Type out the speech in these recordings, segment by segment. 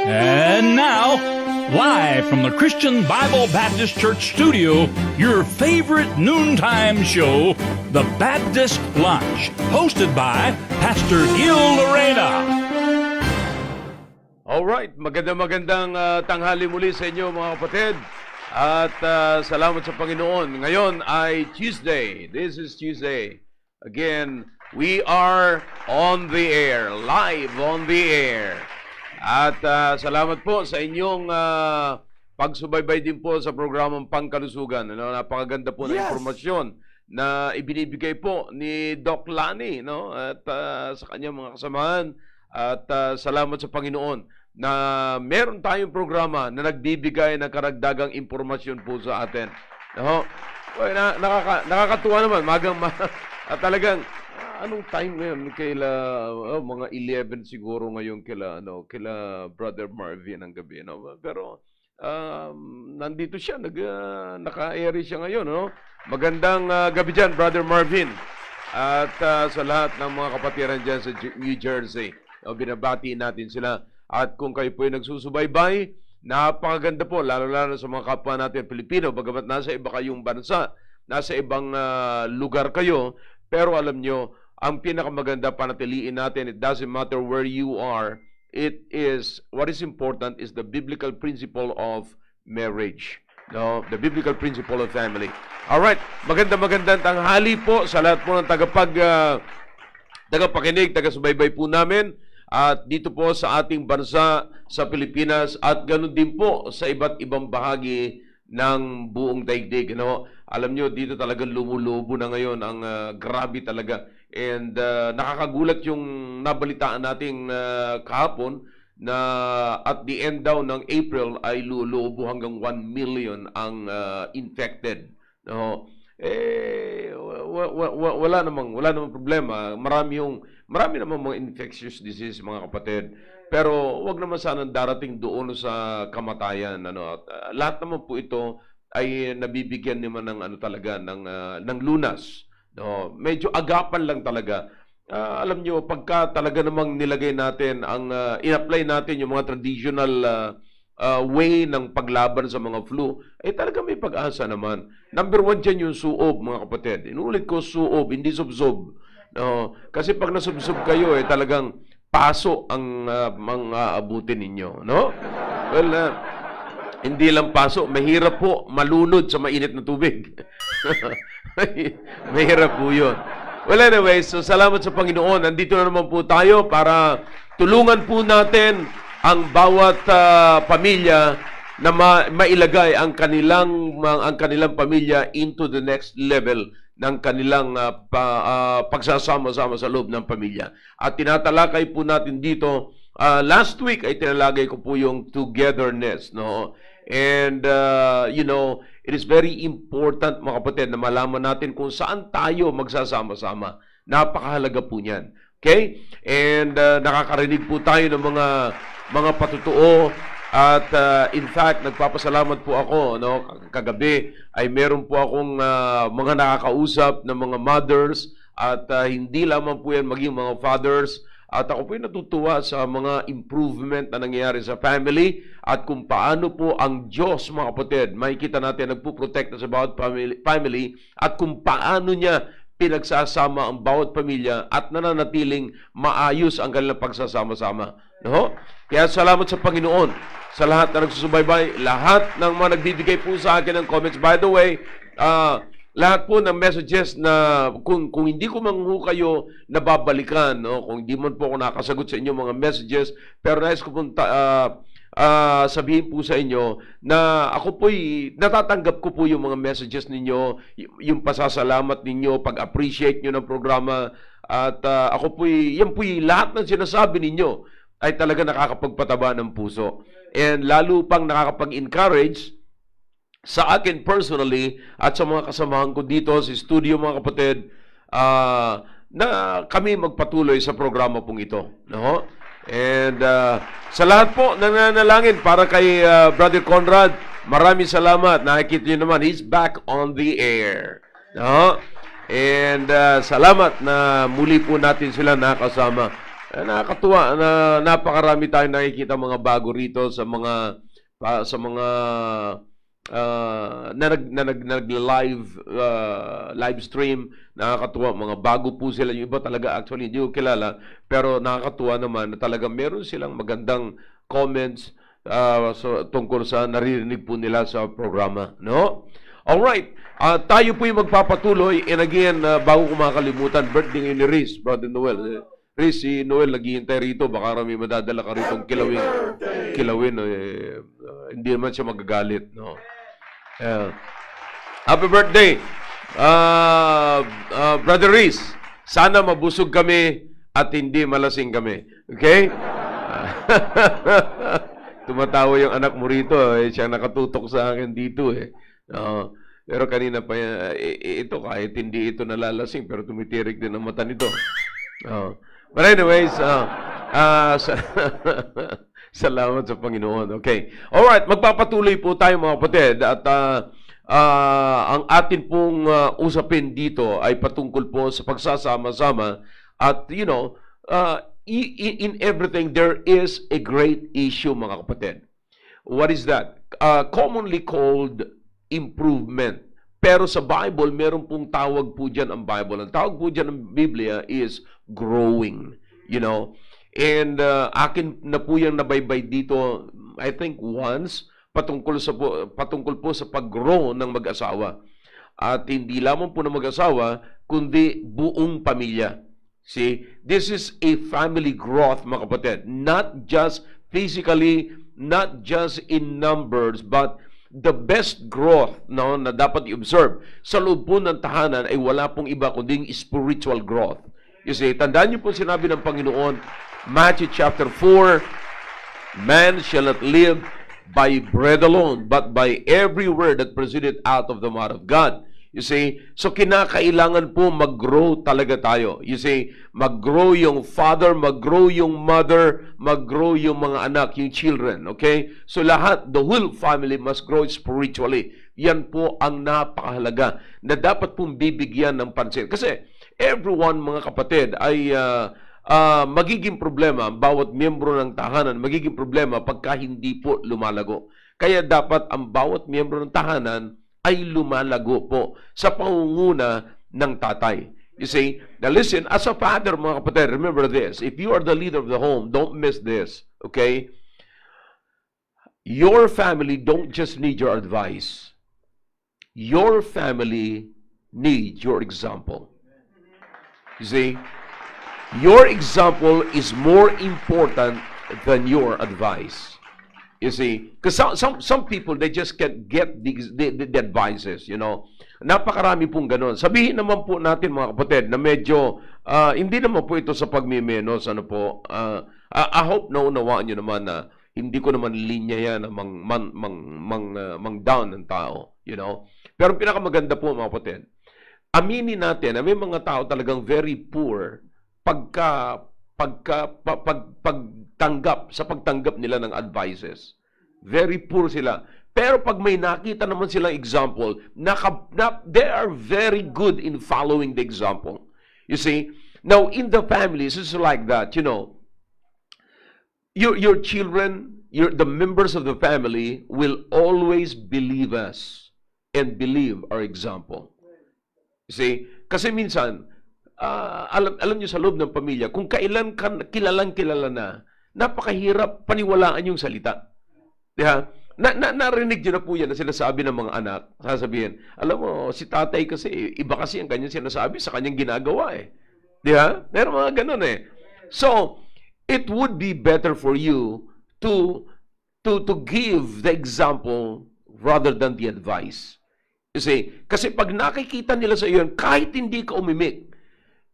And now, live from the Christian Bible Baptist Church studio, your favorite noontime show, The Baptist Lunch, hosted by Pastor Gil Lorena. Alright, magandang tanghali muli sa inyo mga kapatid. At salamat sa Panginoon. Ngayon ay Tuesday. This is Tuesday. Again, we are on the air, live on the air. At salamat po sa inyong pagsubaybay din po sa programang Pangkalusugan. Ano, napakaganda po ng impormasyon na ibinibigay po ni Doc Lani, no? At sa kanyang mga kasamahan. At salamat sa Panginoon na meron tayong programa na nagbibigay ng karagdagang impormasyon po sa atin. No? Nakakatuwa naman. At talagang anong time ngayon? Mga 11 siguro ngayon kila Brother Marvin ang gabi. No? Pero nandito siya, naka-airy siya ngayon. No? Magandang gabi dyan, Brother Marvin. At sa lahat ng mga kapatiran dyan sa New Jersey, binabati natin sila. At kung kayo po ay nagsusubaybay, napakaganda po, lalo-lalo sa mga kapwa natin Pilipino, bagamat nasa iba kayong bansa, nasa ibang lugar kayo, pero alam nyo, ang pinakamaganda panatiliin natin, it doesn't matter where you are, what is important is the biblical principle of marriage. No, the biblical principle of family. Alright, magandang tanghali po sa lahat po ng tagapakinig, taga-subaybay po namin. At dito po sa ating bansa, sa Pilipinas, at ganoon din po sa iba't ibang bahagi ng buong daigdig. No? Alam nyo, dito talagang lumulubo na ngayon ang grabe talaga. And nakakagulat yung nabalitaan nating kahapon na at the end daw ng April ay lulubo hanggang 1 million ang infected. No? Wala namang problema. Marami namang mga infectious disease, mga kapatid. Pero wag naman sana darating doon sa kamatayan. Lahat naman po ito ay nabibigyan naman ng ng lunas. No, medyo agapan lang talaga. Alam nyo, pagka talaga namang nilagay natin in-apply natin yung mga traditional way ng paglaban sa mga flu, ay talaga may pag-asa naman. Number 1 dyan yung suob, mga kapatid. Inulit ko, suob, hindi subsob. No, kasi pag nasubsob kayo, talagang paso ang mga abutin ninyo. No? Well, hindi lang paso, mahirap po malunod sa mainit na tubig. Mahirap po yun. Well, anyway, so salamat sa Panginoon. Nandito na naman po tayo para tulungan po natin ang bawat pamilya na mailagay ang kanilang pamilya into the next level ng kanilang pagsasama-sama sa loob ng pamilya. At tinatalakay po natin dito, last week ay tinalagay ko po yung togetherness, no? And it is very important, mga kapatid, na malaman natin kung saan tayo magsasama-sama. Napakahalaga po niyan. Okay? And nakakarinig po tayo ng mga patutuo. At in fact, nagpapasalamat po ako, no? Kagabi ay meron po akong mga nakakausap ng mga mothers at hindi lamang po yan maging mga fathers. At ako po ay natutuwa sa mga improvement na nangyayari sa family at kung paano po ang Diyos, mga kapatid, makikita natin nagpuprotect sa bawat family at kung paano niya pinagsasama ang bawat pamilya at nananatiling maayos ang kanilang pagsasama-sama. No? Kaya salamat sa Panginoon sa lahat na nagsusubaybay, lahat ng mga nagbibigay po sa akin ng comments. By the way, lahat po ng messages na kung hindi ko man kayo nababalikan, no? Kung hindi man po ako nakasagot sa inyong mga messages, pero nais ko pong sabihin po sa inyo na ako po'y natatanggap ko po yung mga messages ninyo, yung pasasalamat ninyo, pag-appreciate nyo ng programa, at ako po'y, yan po'y lahat ng sinasabi ninyo ay talaga nakakapagpataba ng puso. And lalo pang nakakapag-encourage sa akin personally at sa mga kasamahan ko dito sa studio, mga kapatid, na kami magpatuloy sa programa pong ito. No? And sa lahat po nananalangin para kay Brother Conrad, maraming salamat. Nakikita niyo naman, he's back on the air. No? And salamat na muli po natin sila nakasama. Nakakatuwa na napakarami tayong nakikita mga bago rito sa mga nag-live live stream. Nakakatuwa, mga bago po sila. Yung iba talaga actually hindi ko kilala, pero nakakatuwa naman na talaga meron silang magandang comments tungkol sa naririnig po nila sa programa, no? Alright, tayo po yung magpapatuloy. And again, bago ko makakalimutan, birthday ngayon ni Riz, Brother Noel. Riz, si Noel naghihintay rito. Baka may madadala ka rito kilawin. Hindi naman siya magagalit, no? Happy birthday, Brother Riz. Sana mabusog kami at hindi malasing kami. Okay? Tumatawa yung anak mo rito. Siya nakatutok sa akin dito. Pero kanina pa ito, kahit hindi ito nalalasing, pero tumitirik din ang mata nito. But anyways, salamat sa Panginoon. Okay. Alright, magpapatuloy po tayo mga kapatid. At ang atin pong usapin dito ay patungkol po sa pagsasama-sama. At in everything, there is a great issue mga kapatid. What is that? Commonly called improvement. Pero sa Bible, meron pong tawag po dyan ang Bible. Ang tawag po dyan ng Biblia is growing. And akin na po yung nabaybay dito, I think once, patungkol po sa pag-grow ng mag-asawa. At hindi lamang po ng mag-asawa, kundi buong pamilya. See, this is a family growth, mga kapatid. Not just physically, not just in numbers, but the best growth na dapat i-observe sa loob po ng tahanan ay wala pong iba kundi spiritual growth. You see, tandaan niyo po sinabi ng Panginoon, Matthew chapter 4, man shall not live by bread alone, but by every word that proceeded out of the mouth of God. You see, so kinakailangan po mag-grow talaga tayo. You see, mag-grow yung father, mag-grow yung mother, mag-grow yung mga anak, yung children. Okay? So lahat, the whole family must grow spiritually. Yan po ang napakahalaga na dapat pong bibigyan ng pansin. Kasi everyone, mga kapatid, ay magiging problema, bawat miyembro ng tahanan, magiging problema pagka hindi po lumalago. Kaya dapat ang bawat miyembro ng tahanan ay lumalago po sa pangunguna ng tatay. You see, now listen, as a father, mga kapatid, remember this. If you are the leader of the home, don't miss this. Okay? Your family don't just need your advice. Your family needs your example. You see, your example is more important than your advice. You see, because some people, they just can't get the advices, Napakarami pong ganun. Sabihin naman po natin, mga kapatid, na medyo, hindi naman po ito sa pagmimenos, I hope na unawaan nyo naman na hindi ko naman linya yan na mang down ng tao, Pero pinakamaganda po, mga kapatid, aminin natin na may mga tao talagang very poor pagtanggap nila ng advices. Very poor sila. Pero pag may nakita naman silang example, they are very good in following the example. You see? Now, in the families, it's like that, Your children, the members of the family will always believe us and believe our example. You see? Kasi minsan, alam niyo sa loob ng pamilya, kung kailan kilala na, napakahirap paniwalaan yung salita. Diba? Narinig niyo na po yan na sinasabi ng mga anak. Sasabihin, alam mo, si tatay kasi, iba kasi ang kanyang sinasabi sa kanyang ginagawa eh. Diba? Meron mga ganun eh. So, it would be better for you to give the example rather than the advice. You see, kasi pag nakikita nila sa iyo, kahit hindi ka umimik,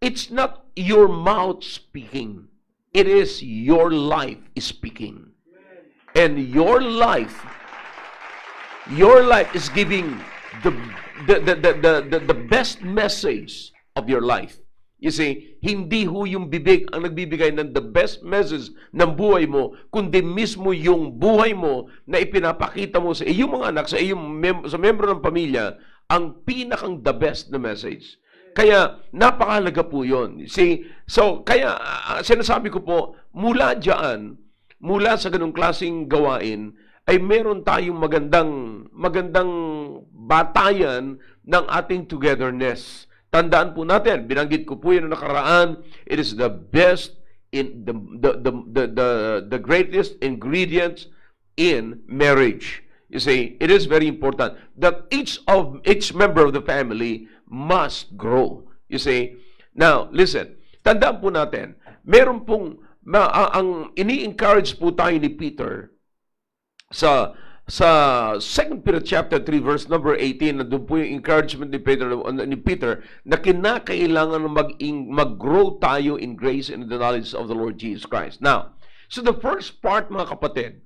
it's not your mouth speaking. It is your life speaking. And your life is giving the best message of your life. You see, hindi ho yung bibig ang nagbibigay ng the best message ng buhay mo, kundi mismo yung buhay mo na ipinapakita mo sa iyong mga anak, sa membro ng pamilya, ang pinakang the best na message. Kaya napakahalaga po yun. See, so kaya sinasabi ko po, mula sa ganung klaseng gawain, ay meron tayong magandang batayan ng ating togetherness. Tandaan po natin, binanggit ko po yun na nakaraan, it is the best in the greatest ingredients in marriage. You see, it is very important that each member of the family must grow. You see, now listen, tandaan po natin, meron pong ang ini-encourage po tayo ni Peter sa 2 Peter chapter 3 verse number 18, nandun po yung encouragement ni Peter na kinakailangan mag-grow tayo in grace and in the knowledge of the Lord Jesus Christ. Now, so the first part, mga kapatid,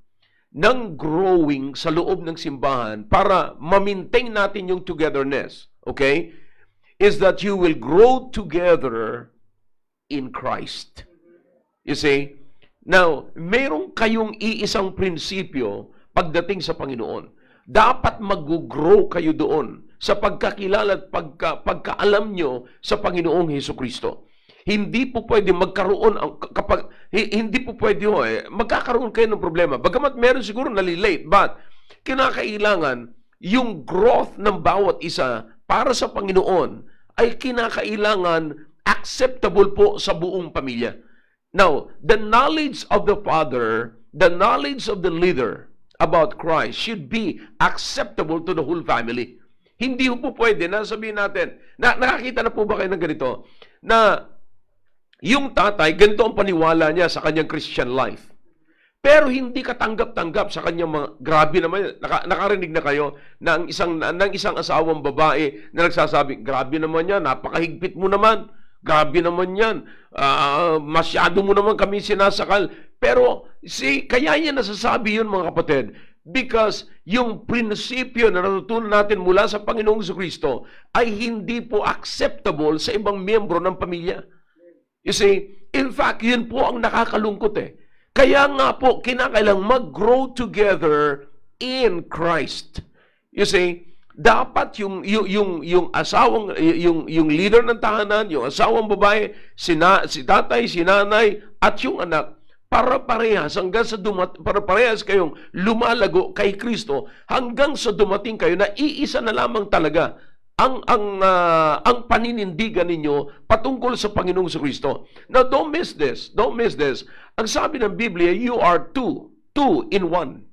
ng growing sa loob ng simbahan para ma-maintain natin yung togetherness, okay, is that you will grow together in Christ. You see? Now, meron kayong iisang prinsipyo pagdating sa Panginoon. Dapat mag-grow kayo doon sa pagkakilala at pagkaalam nyo sa Panginoong Hesukristo. Hindi po pwede magkaroon magkakaroon kayo ng problema. Bagamat meron siguro nalilate, but kinakailangan yung growth ng bawat isa para sa Panginoon ay kinakailangan acceptable po sa buong pamilya. Now, the knowledge of the father, the knowledge of the leader about Christ should be acceptable to the whole family. Hindi po pwede na sabihin natin, nakakita na po ba kayo ng ganito, na yung tatay, ganito ang paniwala niya sa kanyang Christian life. Pero hindi katanggap-tanggap sa kanyang mga, grabe naman, nakarinig na kayo ng isang asawang babae na nagsasabi, grabe naman yan, napakahigpit mo naman, grabe naman yan, masyado mo naman kami sinasakal. Pero, kaya niya nasasabi yun, mga kapatid, because yung prinsipyo na natutunan natin mula sa Panginoong Jesucristo ay hindi po acceptable sa ibang miyembro ng pamilya. You see, in fact, yun po ang nakakalungkot eh. Kaya nga po, kinakailangang mag-grow together in Christ. You see, dapat yung asawang, yung leader ng tahanan, yung asawang babae, si tatay, si nanay, at yung anak, para parehas kayong lumalago kay Kristo hanggang sa dumating kayo na iisa na lamang talaga ang paninindigan ninyo patungkol sa Panginoong Kristo. Now, don't miss this. Don't miss this. Ang sabi ng Biblia, you are two in one.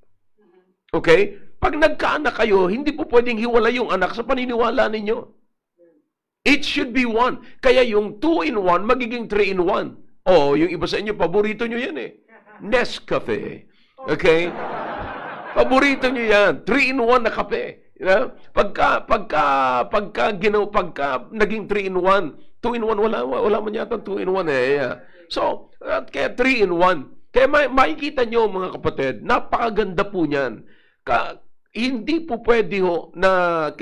Okay? Pag nagkaanak kayo, hindi po pwedeng hiwalay yung anak sa paniniwala ninyo. It should be one. Kaya yung 2 in 1, magiging 3 in 1. Oh, yung iba sa inyo, paborito nyo yan eh. Nescafe. Okay? Paborito nyo yan. 3 in 1 na kape. You know? Pagka naging 3 in 1, 2 in 1, wala man yata 2 in 1 eh. Yeah. So, kaya 3 in 1. Kaya makikita nyo, mga kapatid, napakaganda po niyan. Hindi po pwede ho na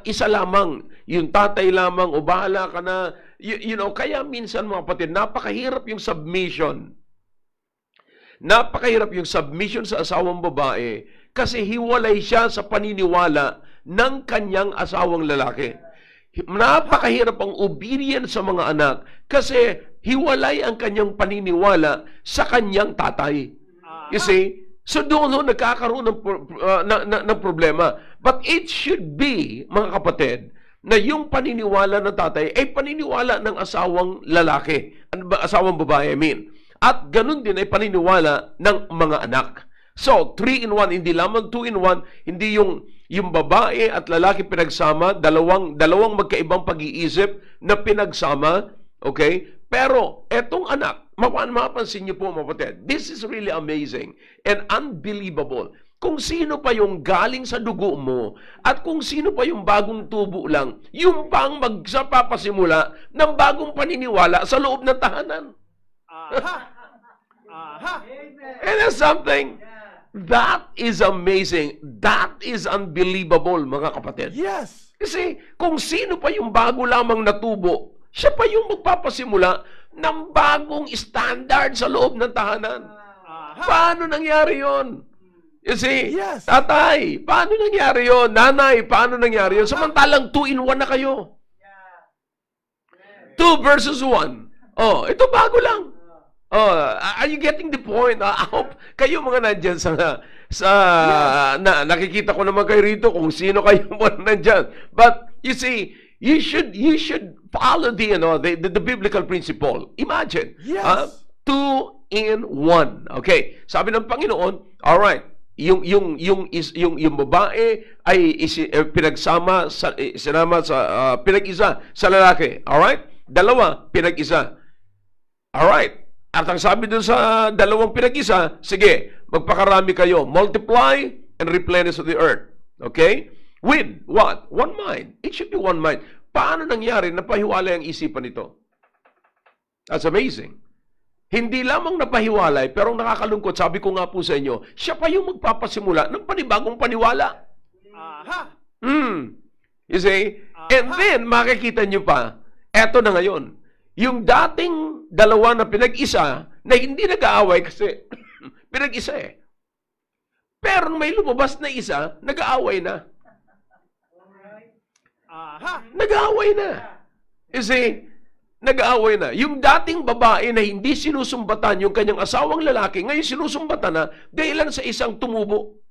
isa lamang, yung tatay lamang, o bahala ka na, you know, kaya minsan, mga kapatid, napakahirap yung submission. Napakahirap yung submission sa asawang babae kasi hiwalay siya sa paniniwala ng kanyang asawang lalaki. Napakahirap ang obedience sa mga anak kasi hiwalay ang kanyang paniniwala sa kanyang tatay. You see? So doon nagkakaroon ng problema. But it should be, mga kapatid, na yung paniniwala ng tatay ay paniniwala ng asawang lalaki, asawang babae, I mean. At ganun din ay paniniwala ng mga anak. So, 3 in 1, hindi lamang 2 in 1, hindi yung babae at lalaki pinagsama, dalawang magkaibang pag-iisip na pinagsama, okay? Pero, etong anak, mapapansin niyo po, mga kapatid, this is really amazing and unbelievable. Kung sino pa yung galing sa dugo mo at kung sino pa yung bagong tubo lang, yung pang magsapapasimula ng bagong paniniwala sa loob ng tahanan. And that's something that is amazing. That is unbelievable, mga kapatid. Yes. Kasi kung sino pa yung bago lamang natubo, siya pa yung magpapasimula ng bagong standard sa loob ng tahanan. Paano nangyari yon? You see? Yes. Tatay, paano nangyari yon? Nanay, paano nangyari yon? Samantalang 2 in 1 na kayo. 2 verses 1. Oh, ito bago lang. Oh, are you getting the point? I hope kayo mga nandyan nakikita ko naman kayo rito kung sino kayo mga nandyan. But you see, you should follow the biblical principle. Imagine, Yes. 2 in 1. Okay. Sabi ng Panginoon, all right, yung babae ay pinag-isa sa lalaki. All right? Dalawa, pinag-isa. All right. At ang sabi dun sa dalawang pinag-isa, sige, magpakarami kayo. Multiply and replenish the earth. Okay? With what? One mind. It should be one mind. Paano nangyari na pahiwalay ang isipan nito? That's amazing. Hindi lamang napahiwalay, pero ang nakakalungkot, sabi ko nga po sa inyo, siya pa yung magpapasimula ng panibagong paniwala. Aha. You see? And then, makikita nyo pa, eto na ngayon, yung dating dalawa na pinag-isa, na hindi nag-aaway kasi pinag-isa eh. Pero may lumabas na isa, nag-aaway na. Aha. Nag-aaway na. You see? Nag-aaway na. Yung dating babae na hindi sinusumbatan yung kanyang asawang lalaki, ngayon sinusumbatan na dahilan sa isang tumubo.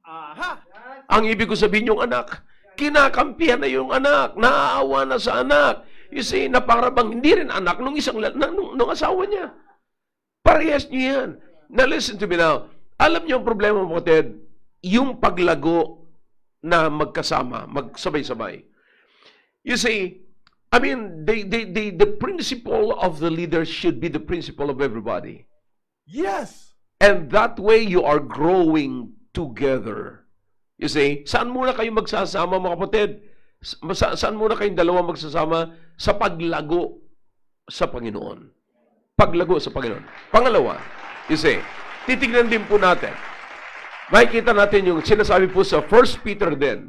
Aha. Ang ibig ko sabihin yung anak, kinakampihan na yung anak, naaawa na sa anak. You see, na para bang hindi rin anak nung nung asawa niya. Parehas niyo yan. Now listen to me now. Alam niyo ang problema mo, Ted? Yung paglago na magkasama, magsabay-sabay. You see, I mean, the principle of the leader should be the principle of everybody. Yes. And that way you are growing together. You see, saan muna kayo magsasama, mga kapatid? Saan muna kayong dalawa magsasama? Sa paglago sa Panginoon. Paglago sa Panginoon. Pangalawa, you see, titignan din po natin. Makikita natin yung sinasabi po sa 1 Peter din,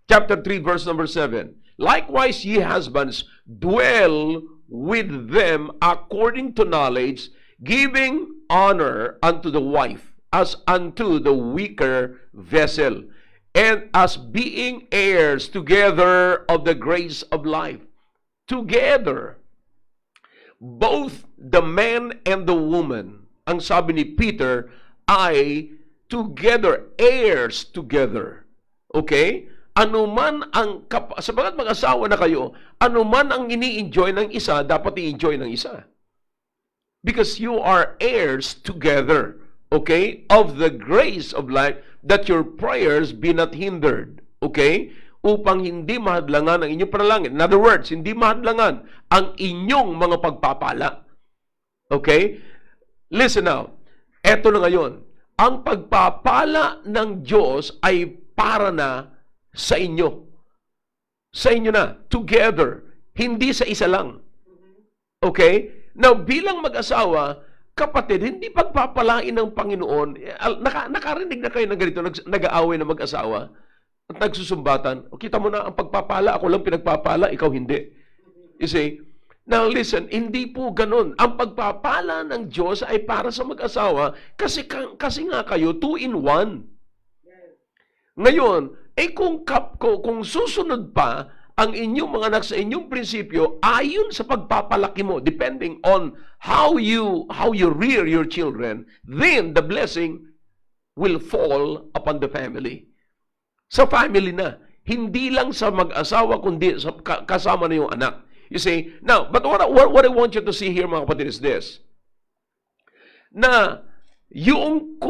chapter 3, verse number 7. Likewise, ye husbands, dwell with them according to knowledge, giving honor unto the wife, as unto the weaker vessel, and as being heirs together of the grace of life. Together. Both the man and the woman, ang sabi ni Peter, ay together, heirs together. Okay? Anuman ang, sabagat mag-asawa na kayo, anuman ang ini-enjoy ng isa, dapat i-enjoy ng isa. Because you are heirs together, okay, of the grace of life, that your prayers be not hindered, okay, upang hindi mahadlangan ang inyong panalangin. In other words, hindi mahadlangan ang inyong mga pagpapala. Okay? Listen now. Eto na ngayon. Ang pagpapala ng Diyos ay para na sa inyo. Sa inyo na. Together. Hindi sa isa lang. Okay? Now, bilang mag-asawa, kapatid, hindi pagpapalain ng Panginoon. Nakarinig na kayo ng ganito, nag-aaway na mag-asawa at nagsusumbatan. O, kita mo na, ang pagpapala, ako lang pinagpapala, ikaw hindi. You see? Now listen, hindi po ganun. Ang pagpapala ng Diyos ay para sa mag-asawa kasi nga kayo 2 in 1. Ngayon, kung susunod pa ang inyong mga anak sa inyong prinsipyo ayon sa pagpapalaki mo, depending on how you rear your children, then the blessing will fall upon the family. Sa family na. Hindi lang sa mag-asawa, kundi sa kasama na yung anak. You see? Now, but what I want you to see here, mga kapatid, is this. Na yung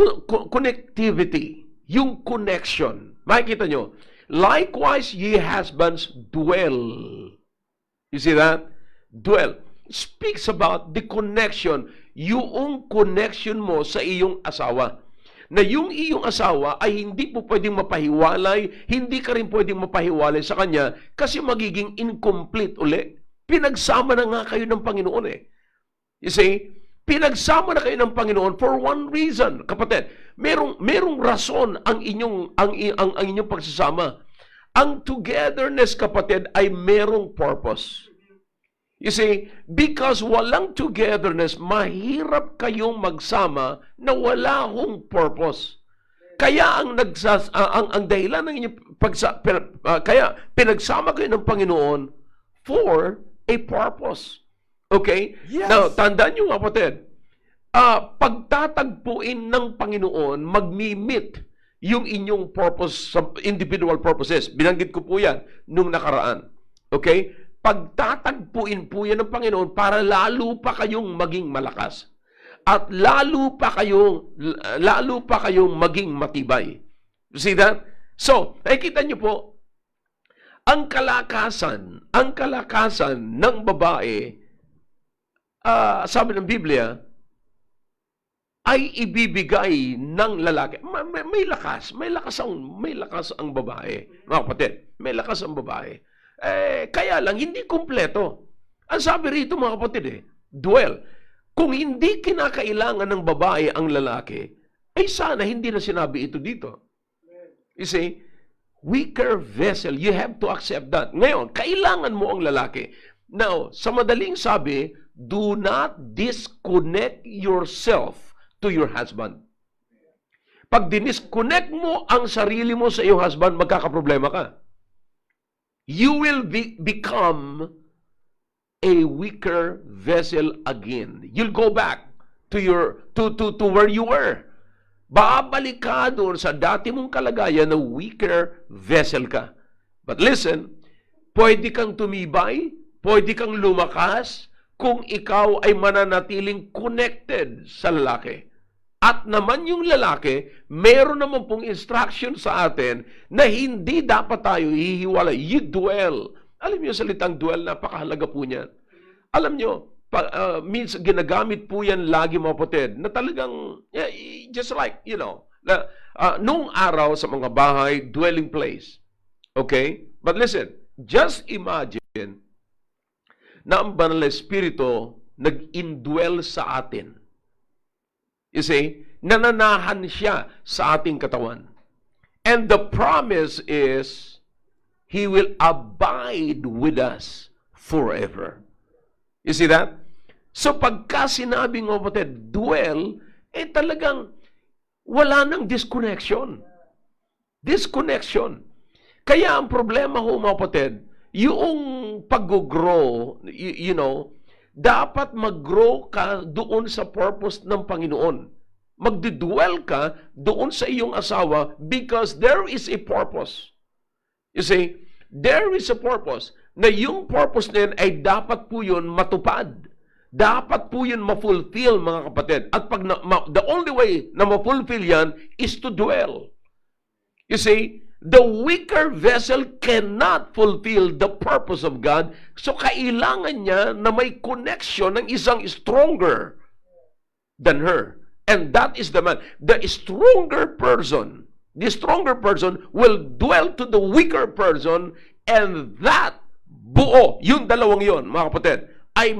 connectivity, yung connection, makikita nyo, likewise, ye husbands, dwell. You see that? Dwell. Speaks about the connection, yung connection mo sa iyong asawa. Na yung iyong asawa ay hindi po pwedeng mapahiwalay, hindi ka rin pwedeng mapahiwalay sa kanya kasi magiging incomplete uli. Pinagsama na nga kayo ng Panginoon eh. You see? Pinagsama na kayo ng Panginoon for one reason. Kapatid, merong rason ang inyong pagsasama. Ang togetherness, kapatid, ay merong purpose. You see, because walang togetherness, mahirap kayong magsama na wala hong purpose. Kaya ang dahilan ng inyong kaya pinagsama kayo ng Panginoon for a purpose. Okay? Yes. Now, tandaan nyo, kapatid, pagtatagpuin ng Panginoon, magmi-meet yung inyong purpose, individual purposes. Binanggit ko po yan nung nakaraan. Okay? Pagtatagpuin po yan ng Panginoon para lalo pa kayong maging malakas. At lalo pa kayong maging matibay. You see that? So, nakikita nyo po, ang kalakasan ng babae, sabi ng Biblia, ay ibibigay ng lalaki. May lakas ang babae. Mga kapatid, may lakas ang babae. Kaya lang, hindi kumpleto. Ang sabi rito, mga kapatid, dwell. Kung hindi kinakailangan ng babae ang lalaki, ay sana hindi na sinabi ito dito. You see, weaker vessel, you have to accept that. Ngayon, kailangan mo ang lalaki. Now, sa madaling sabi, do not disconnect yourself to your husband. Pag dinisconnect mo ang sarili mo sa iyong husband, magkakaproblema ka. You will become a weaker vessel again. You'll go back to where you were. Babalik ka doon sa dati mong kalagayan na weaker vessel ka. But listen, pwede kang tumibay, pwede kang lumakas kung ikaw ay mananatiling connected sa lalaki. At naman yung lalaki, meron naman pong instruction sa atin na hindi dapat tayo hihiwalay. You dwell. Alam niyo, salitang dwell, napakahalaga po niyan. Alam niyo, means ginagamit po yan lagi, mga kapatid, na talagang, just like, nung araw sa mga bahay, dwelling place. Okay? But listen, just imagine na ang banal na espiritu nag-indwell sa atin. You see, nananahan siya sa ating katawan. And the promise is, He will abide with us forever. You see that? So pagka sinabing, mga kapatid, dwell, talagang wala nang disconnection. Disconnection. Kaya ang problema ho, mga kapatid, yung pag-grow, dapat mag-grow ka doon sa purpose ng Panginoon. Magdidwell ka doon sa iyong asawa because there is a purpose. You see, there is a purpose na yung purpose na yun ay dapat po yun matupad. Dapat po yun ma-fulfill, mga kapatid. At the only way na ma-fulfill yan is to dwell. You see, the weaker vessel cannot fulfill the purpose of God. So, kailangan niya na may connection ng isang stronger than her. And that is the man. The stronger person will dwell to the weaker person, and that buo, yung dalawang yon, mga kapatid, ay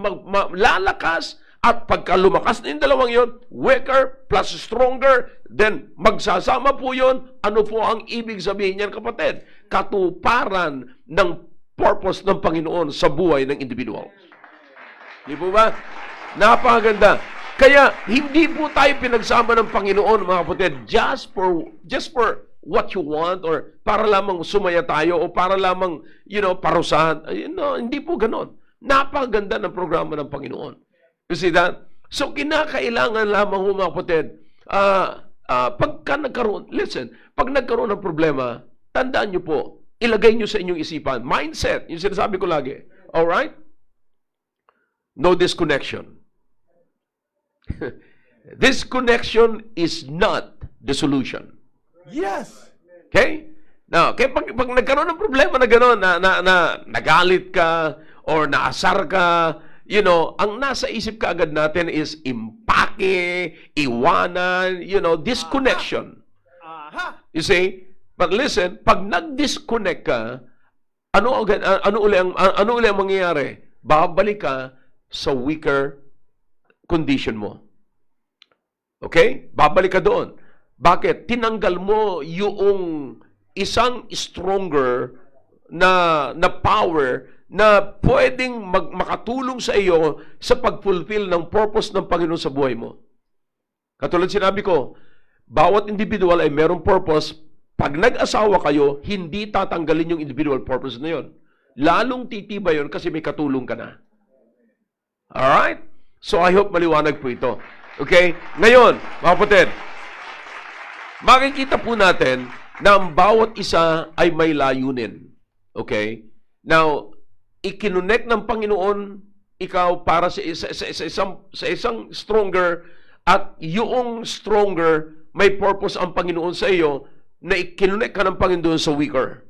lalakas. At pagka lumakas na yung dalawang yon, weaker plus stronger, then magsasama po yon. Ano po ang ibig sabihin niyan, kapatid? Katuparan ng purpose ng Panginoon sa buhay ng individual. Di po ba? Napakaganda. Kaya, hindi po tayo pinagsama ng Panginoon, mga kapatid, just for what you want, or para lamang sumaya tayo, o para lamang, parusahan. Hindi po ganon. Napakaganda ng programa ng Panginoon. You see that? So, kinakailangan lamang, mga kapatid, pagka nagkaroon, pag nagkaroon ng problema, tandaan nyo po, ilagay nyo sa inyong isipan. Mindset, yung sinasabi ko lagi. Alright? No disconnection. Disconnection is not the solution. Yes. Okay? Now, kaya pag nagkaroon ng problema na gano'n, na nagalit ka, or naasar ka, ang nasa isip ka agad natin is impake, iwanan, disconnection. You see? But listen, pag nag-disconnect ka, ano uli ang mangyayari? Babalik ka sa weaker condition mo. Okay? Babalik ka doon. Bakit? Tinanggal mo yung isang stronger na power na pwedeng makatulong sa iyo sa pag-fulfill ng purpose ng Panginoon sa buhay mo. Katulad sinabi ko, bawat individual ay merong purpose. Pag nag-asawa kayo, hindi tatanggalin yung individual purpose na yon. lalong titibay yun kasi may katulong ka na. Alright? So, I hope maliwanag po ito. Okay? Ngayon, mga kapatid, makikita po natin na ang bawat isa ay may layunin. Okay? Now, ikinonect ng Panginoon ikaw para sa isang stronger at yung stronger may purpose ang Panginoon sa iyo na ikinonect ka ng Panginoon sa weaker.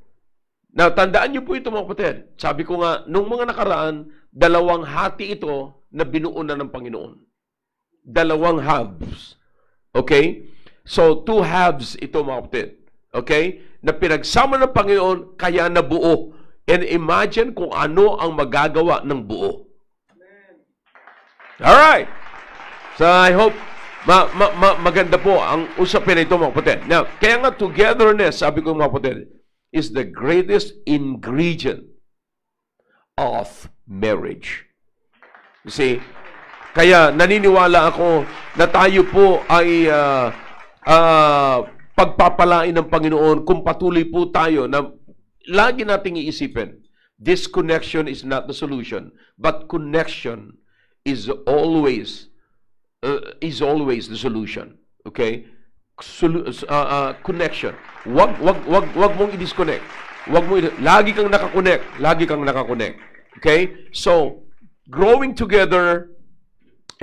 Now, tandaan niyo po ito mga kapatid. Sabi ko nga, nung mga nakaraan, dalawang hati ito na binuo na ng Panginoon. Dalawang halves. Okay? So, two halves ito mga kapatid. Okay? Na pinagsama ng Panginoon, kaya nabuo. And imagine kung ano ang magagawa ng buo. Alright. So, I hope maganda po ang usapin na ito mga kapatid. Now, kaya nga togetherness, sabi ko mga kapatid, is the greatest ingredient of marriage. You see, kaya naniniwala ako na tayo po ay pagpapalain ng Panginoon kung patuloy po tayo na lagi nating iisipin, disconnection is not the solution, but connection is always the solution. Okay? Connection. Wag mong i-disconnect. Lagi kang nakakonect. Okay? So, growing together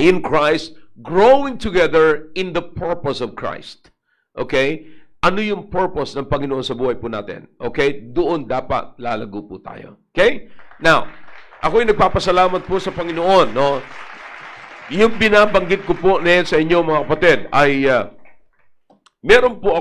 in Christ, growing together in the purpose of Christ. Okay? Ano yung purpose ng Panginoon sa buhay po natin? Okay? Doon dapat lalago po tayo. Okay? Now, ako'y nagpapasalamat po sa Panginoon, no? Yung binabanggit ko po na sa inyo mga kapatid ay meron po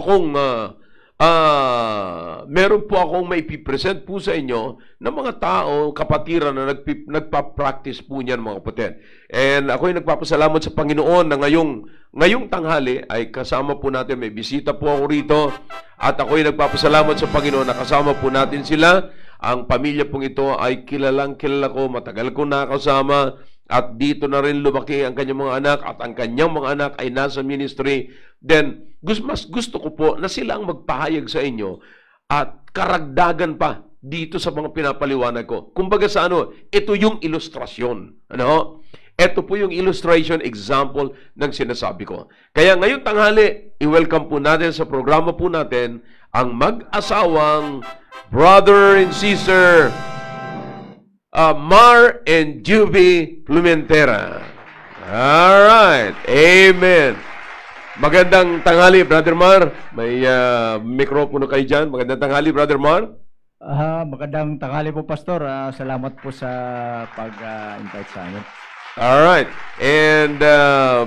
akong maipipresent po sa inyo ng mga tao, kapatiran na nagpa-practice po niyan mga kapatid. And ako'y nagpapasalamat sa Panginoon na ngayong tanghali ay kasama po natin, may bisita po ako rito at ako'y nagpapasalamat sa Panginoon na kasama po natin sila. Ang pamilya pong ito ay kilala ko, matagal ko nakasama at dito na rin lumaki ang kanyang mga anak at ang kanyang mga anak ay nasa ministry. Then, mas gusto ko po na sila ang magpahayag sa inyo at karagdagan pa dito sa mga pinapaliwanag ko. Kumbaga sa ito yung ilustrasyon. Ano? Ito po yung illustration example ng sinasabi ko. Kaya ngayong tanghali, i-welcome po natin sa programa po natin ang mag-asawang brother and sister Mar and Juby Plumentera. Alright. Amen. Magandang tanghali, Brother Mar. May mikropono kayo dyan. Magandang tanghali, Brother Mar. Magandang tanghali po, Pastor. Salamat po sa pag-invite sa amin. Alright. And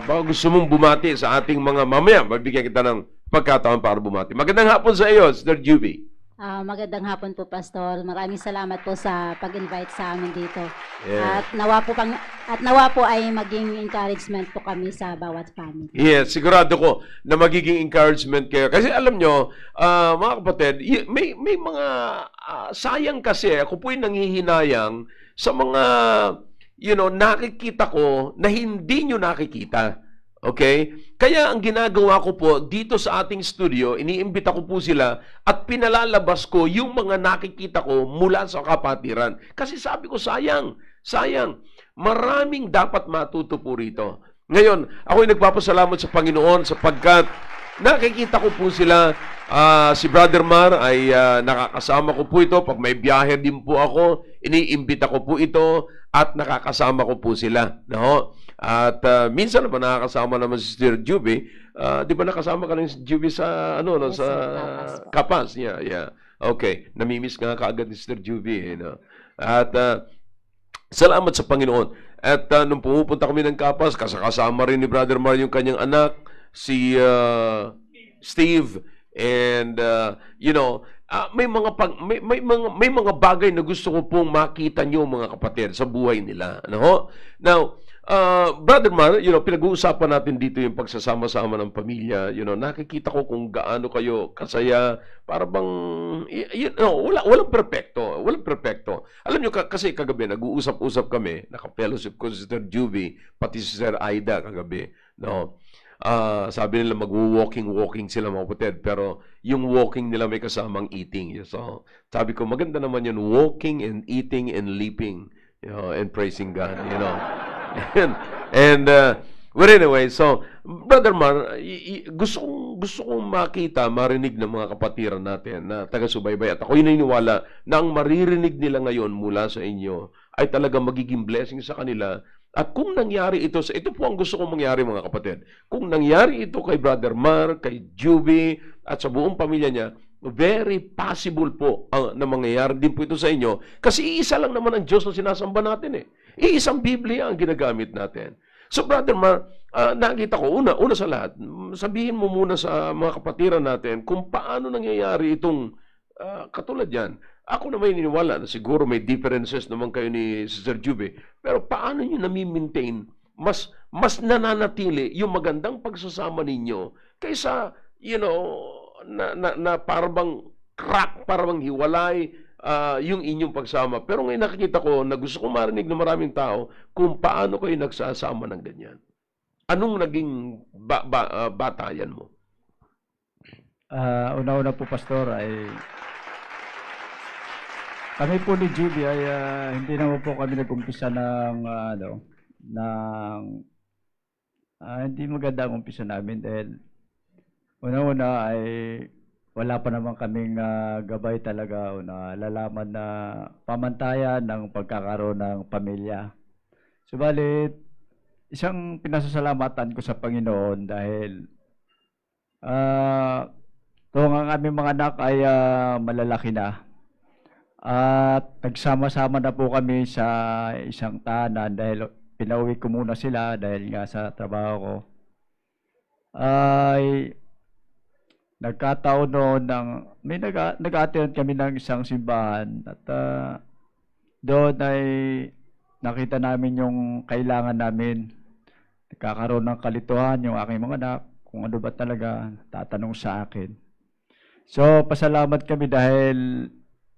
baka gusto mong bumati sa ating mga mamaya, magbigyan kita ng pagkataon para bumati. Magandang hapon sa iyo, Sister Juby. Magandang hapon po, Pastor. Maraming salamat po sa pag-invite sa amin dito. Yeah. At nawa po ay maging encouragement po kami sa bawat family. Yes, sigurado ko na magiging encouragement kayo. Kasi alam nyo, mga kapatid, may mga sayang kasi, ako po'y nanghihinayang sa mga, nakikita ko na hindi nyo nakikita. Okay? Kaya ang ginagawa ko po dito sa ating studio, iniimbita ko po sila at pinalalabas ko yung mga nakikita ko mula sa kapatiran. Kasi sabi ko, sayang. Maraming dapat matuto po rito. Ngayon, ako'y nagpapasalamat sa Panginoon sapagkat nakikita ko po sila. Si Brother Mar ay nakakasama ko po ito. Pag may biyahe din po ako, iniimbita ko po ito at nakakasama ko po sila. No? At minsan naman nakakasama naman si Sister Juby. Di ba nakasama ka ng Juby sa Yes, sa sir, Kapas? Yeah. Okay. Namimiss nga kaagad ni Sister Juby. At salamat sa Panginoon. At nung pumupunta kami ng Kapas, kasama rin ni Brother Mar yung kanyang anak, si Steve. And may mga bagay na gusto ko pong makita niyo mga kapatid sa buhay nila. Now, Brother Mar, pinag-uusapan natin dito yung pagsasama-sama ng pamilya. Nakikita ko kung gaano kayo kasaya. Para bang, walang perpekto. Alam nyo, kasi kagabi, nag-uusap-usap kami, naka-fellowship ko si Sister Juby, pati si Sister Aida kagabi. No? Sabi nila mag-walking sila mga kapatid, pero yung walking nila may kasamang eating. So, sabi ko, maganda naman yun, walking and eating and leaping, and praising God, And well, anyway, so, Brother Mar, gusto kong makita, marinig ng mga kapatiran natin na taga-subaybay. At ako'y naniniwala na ang maririnig nila ngayon mula sa inyo ay talaga magiging blessing sa kanila. At kung nangyari ito, ito po ang gusto kong mangyari mga kapatid. Kung nangyari ito kay Brother Mar, kay Juby, at sa buong pamilya niya, very possible po na mangyayari din po ito sa inyo. Kasi iisa lang naman ang Diyos na sinasamba natin eh. Iisang Biblia ang ginagamit natin. So Brother Mar, nakita ko, una sa lahat, sabihin mo muna sa mga kapatiran natin kung paano nangyayari itong katulad yan. Ako na may niniwala na siguro may differences naman kayo ni Sister Juby, pero paano nyo nami-maintain mas nananatili yung magandang pagsasama ninyo kaysa, na parang crack, parang hiwalay yung inyong pagsama. Pero ngayon nakikita ko na gusto kong marinig ng maraming tao kung paano kayo nagsasama ng ganyan. Anong naging batayan mo? Una-una po, Pastor, ay kami po ni Juby ay hindi naman po kami nag-umpisa ng hindi maganda ang umpisa namin dahil una-una ay wala pa naman kaming gabay talaga o nalalaman na pamantayan ng pagkakaroon ng pamilya. Subalit, isang pinasasalamatan ko sa Panginoon dahil kung ang aming mga anak ay malalaki na at nagsama-sama na po kami sa isang tahanan dahil pinauwi ko muna sila dahil nga sa trabaho ko. Ay nagkataon noon may nag-attend kami ng isang simbahan at doon ay nakita namin yung kailangan namin. Nagkakaroon ng kalituhan yung aking mga anak kung ano ba talaga tatanong sa akin. So pasalamat kami dahil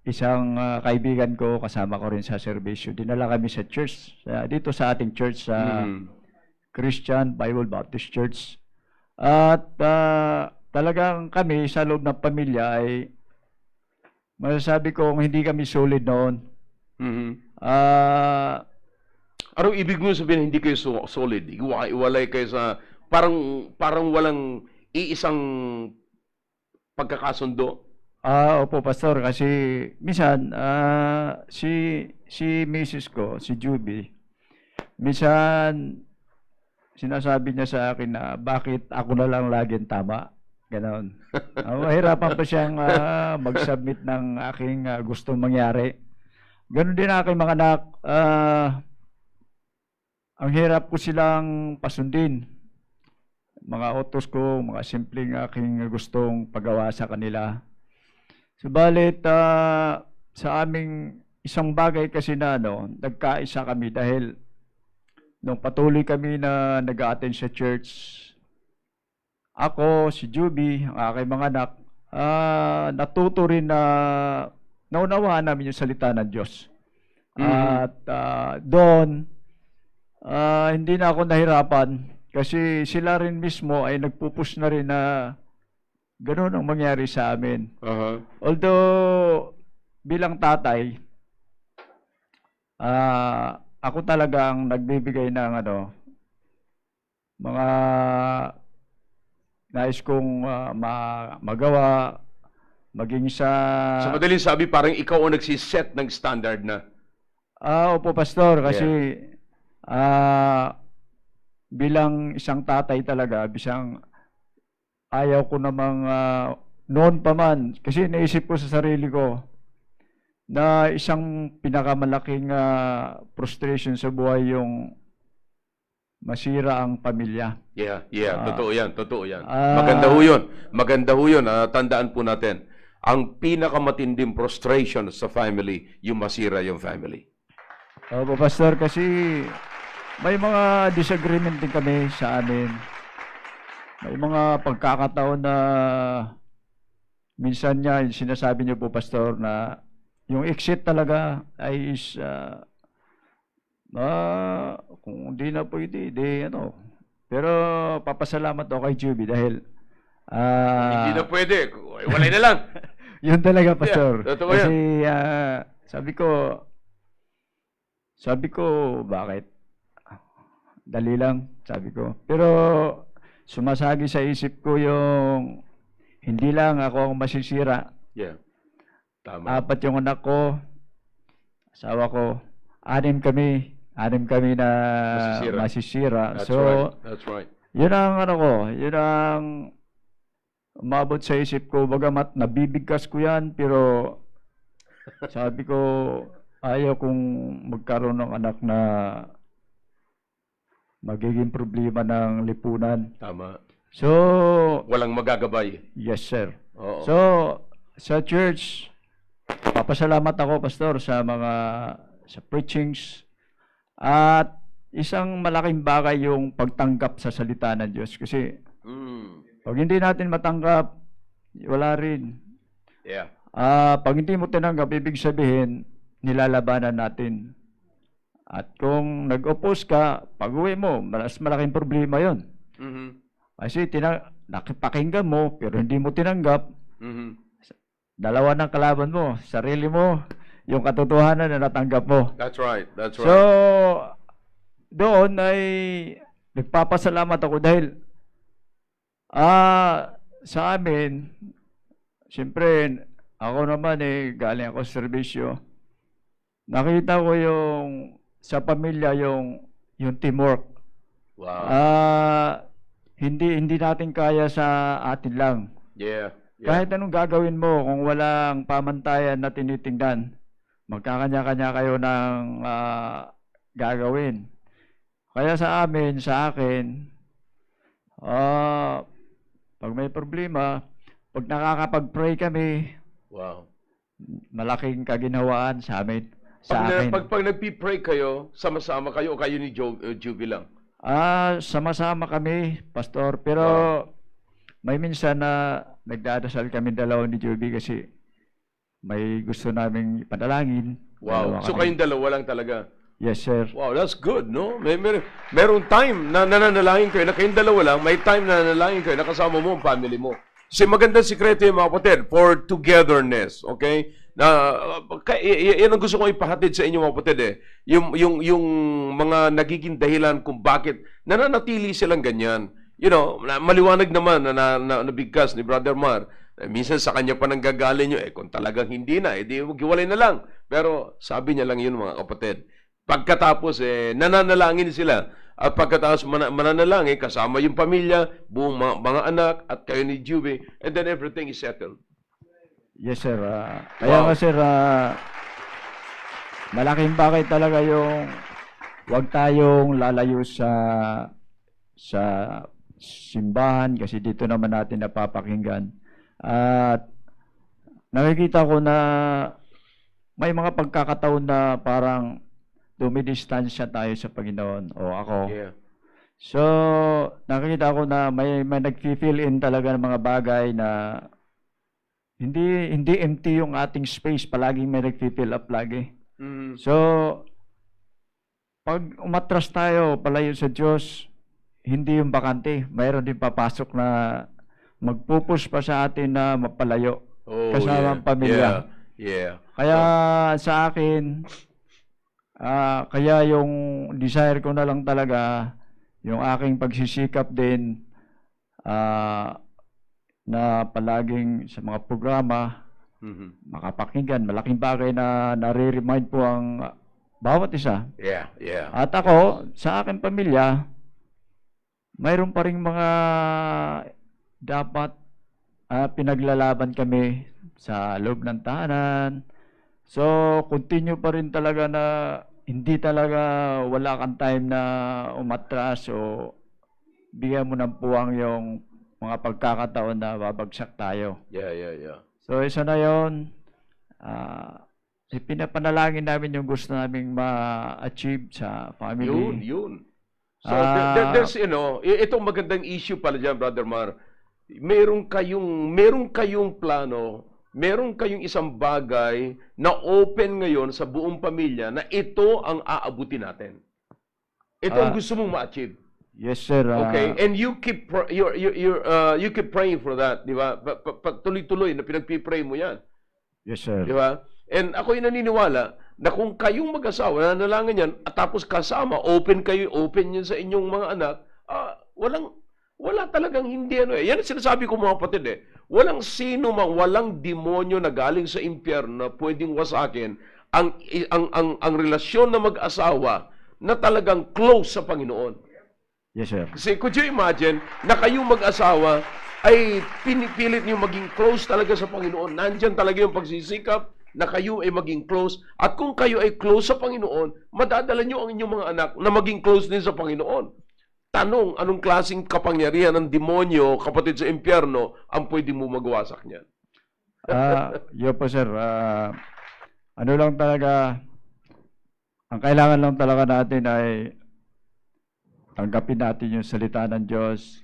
isang kaibigan ko, kasama ko rin sa serbisyo. Dinala kami sa church, dito sa ating church, sa Christian Bible Baptist Church. At talagang kami sa loob ng pamilya ay masasabi kong hindi kami solid noon. Anong ibig mo sabihin hindi kayo solid? Iwalay kayo sa parang walang iisang pagkakasundo? Opo, Pastor, kasi minsan si Mrs. ko, si Juby, minsan sinasabi niya sa akin na bakit ako na lang laging tama. Ganon. Mahirapan pa siyang mag-submit ng aking gustong mangyari. Ganon din aking mga anak. Ang hirap ko silang pasundin. Mga utos ko, mga simpleng aking gustong pagawa sa kanila. Subalit, sa aming isang bagay kasi na nagkaisa kami dahil nung patuloy kami na nag-a-attend sa church, ako, si Juby, ang aking mga anak, natuto rin na naunawaan namin yung salita ng Diyos. At doon, hindi na ako nahirapan kasi sila rin mismo ay nagpupush na rin na ganun ang mangyari sa amin. Although, bilang tatay, ako talagang nagbibigay ng mga nais kong magawa, maging sa madaling sabi, parang ikaw ang nagsiset ng standard na. Opo, Pastor, kasi bilang isang tatay talaga, bisang ayaw ko namang noon pa man, kasi naisip ko sa sarili ko na isang pinakamalaking frustration sa buhay yung masira ang pamilya. Yeah, totoo yan. Maganda ho yun. Tandaan po natin, ang pinakamatinding frustration sa family, yung masira yung family. Opo, Pastor, kasi may mga disagreement din kami sa amin. May mga pagkakataon na minsan niya, sinasabi niyo po, Pastor, na yung exit talaga ay kung hindi na pwede, Pero papasalamat ako kay Juby dahil Hindi na pwede. Walay na lang. yun talaga, Pastor. totoo Kasi sabi ko, bakit? Dali lang, sabi ko. Pero sumasagi sa isip ko yung hindi lang ako ang masisira. Yeah. Tama. 4 yung anak ko, asawa ko, 6 kami na masisira. That's So, right. That's right. yun ang umabot sa isip ko, bagamat nabibigkas ko yan, pero sabi ko, ayaw kong magkaroon ng anak na magiging problema ng lipunan. Tama. So, Walang magagabay. yes sir. Oo. So, sa church, papasalamat ako, Pastor, sa preachings. At isang malaking bagay yung pagtanggap sa salita ng Diyos. Kasi, pag hindi natin matanggap, wala rin. Yeah. Pag hindi mo tinanggap, ibig sabihin, nilalabanan natin. At kung nag-oppose ka, pag-uwi mo, mas malaking problema yon. Kasi nakipakinggan mo, pero hindi mo tinanggap, dalawa ng kalaban mo, sarili mo, yung katotohanan na natanggap mo. That's right. That's So, right. doon ay nagpapasalamat ako dahil sa amin, siyempre, ako naman galing ako sa serbisyo. Nakita ko yung sa pamilya yung teamwork. Wow. Hindi natin kaya sa atin lang. Yeah. Yeah. Kahit anong gagawin mo, kung walang pamantayan na tinitingnan, magkakanya-kanya kayo ng gagawin. Kaya sa akin, pag may problema, pag nakakapag-pray kami, Wow. malaking kaginhawaan sa amin. Sa akin. Pag nagpi-pray kayo, sama-sama kayo o kayo ni Juby lang? Sama-sama kami, Pastor. Pero may minsan na nagdadasal kami dalawa ni Juby kasi may gusto naming ipanalangin. Wow. Dalawa So kami. kayong dalawa lang talaga? Yes, sir. Wow, that's good, no? Merong time na nananalangin kayo, na kayong dalawa lang, may time na nananalangin kayo, nakasama mo ang family mo. Kasi magandang sikreto yung mga kapatid, for togetherness, okay? Yan ang gusto kong ipahatid sa inyo mga kapatid Yung mga nagiging dahilan kung bakit nananatili silang ganyan. You know, maliwanag naman na nabigkas ni Brother Mar. Minsan sa kanya pa nanggagaling nyo, kung talagang hindi na, di maghiwalay na lang. Pero sabi niya lang yun mga kapatid. Pagkatapos, nananalangin sila. At pagkatapos mananalangin, kasama yung pamilya, buong mga anak, at kayo ni Juby, and then everything is settled. Yes, sir. Kaya nga, sir, malaking bagay talaga yung huwag tayong lalayo sa simbahan kasi dito naman natin napapakinggan. At nakikita ko na may mga pagkakataon na parang dumidistansya tayo sa Panginoon o ako. Yeah. So, nakikita ko na may nag-fill in talaga ng mga bagay na hindi empty yung ating space, palaging may nag-fill up lagi. So, pag umatras tayo palayo sa Diyos, hindi yung bakante. Mayroon din papasok na magpupus pa sa atin na mapalayo kasama ang pamilya. Yeah. Kaya sa akin, kaya yung desire ko na lang talaga, yung aking pagsisikap din na palaging sa mga programa, makapakinggan, malaking bagay na nare-remind po ang bawat isa. Yeah, yeah. At ako, sa aking pamilya, mayroon pa rin mga dapat pinaglalaban kami sa loob ng tahanan. So, continue pa rin talaga na hindi talaga wala kang time na umatras o bigyan mo ng puwang yung mga pagkakataon na babagsak tayo. Yeah. So, isa na yun. Pinapanalangin namin yung gusto naming ma-achieve sa family. Yun. So, there's, itong magandang issue pala dyan, Brother Mar. Meron kayong plano, meron kayong isang bagay na open ngayon sa buong pamilya na ito ang aabutin natin. Ito ang gusto mong ma-achieve. Yes, sir. Okay, and you keep you keep praying for that, di ba? Tuloy-tuloy na pinagpipray mo 'yan, Yes, sir. di ba? And ako'y naniniwala na kung kayong mag-asawa nanalangin 'yan at tapos kasama, open yun sa inyong mga anak, wala talagang hindi ano eh. Yan ang sinasabi ko mga kapatid eh. Walang sino mang, walang demonyo na galing sa impyerno na pwedeng wasakin ang relasyon na mag-asawa na talagang close sa Panginoon. Yes, sir. Kasi could you imagine na kayong mag-asawa ay pinipilit niyo maging close talaga sa Panginoon. Nandyan talaga yung pagsisikap na kayo ay maging close. At kung kayo ay close sa Panginoon, madadala niyo ang inyong mga anak na maging close din sa Panginoon. Tanong, anong klaseng kapangyarihan ng demonyo, kapatid sa impyerno, ang pwede mo magwasak niyan? Yun po, sir. Ano lang talaga, ang kailangan lang talaga natin ay tanggapin natin yung salita ng Diyos.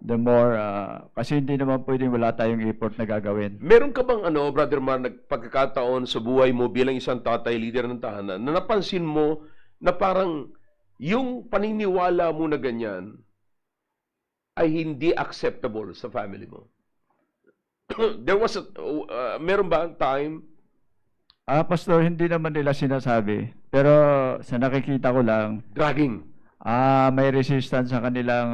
The more, kasi hindi naman pwedeng wala tayong effort na gagawin. Meron ka bang, Brother Mar, nagpagkakataon sa buhay mo bilang isang tatay, leader ng tahanan, na napansin mo na parang yung paniniwala mo na ganyan ay hindi acceptable sa family mo? There was meron ba ang time? Pastor, hindi naman nila sinasabi. Pero sa nakikita ko lang, Dragging. may resistance sa kanilang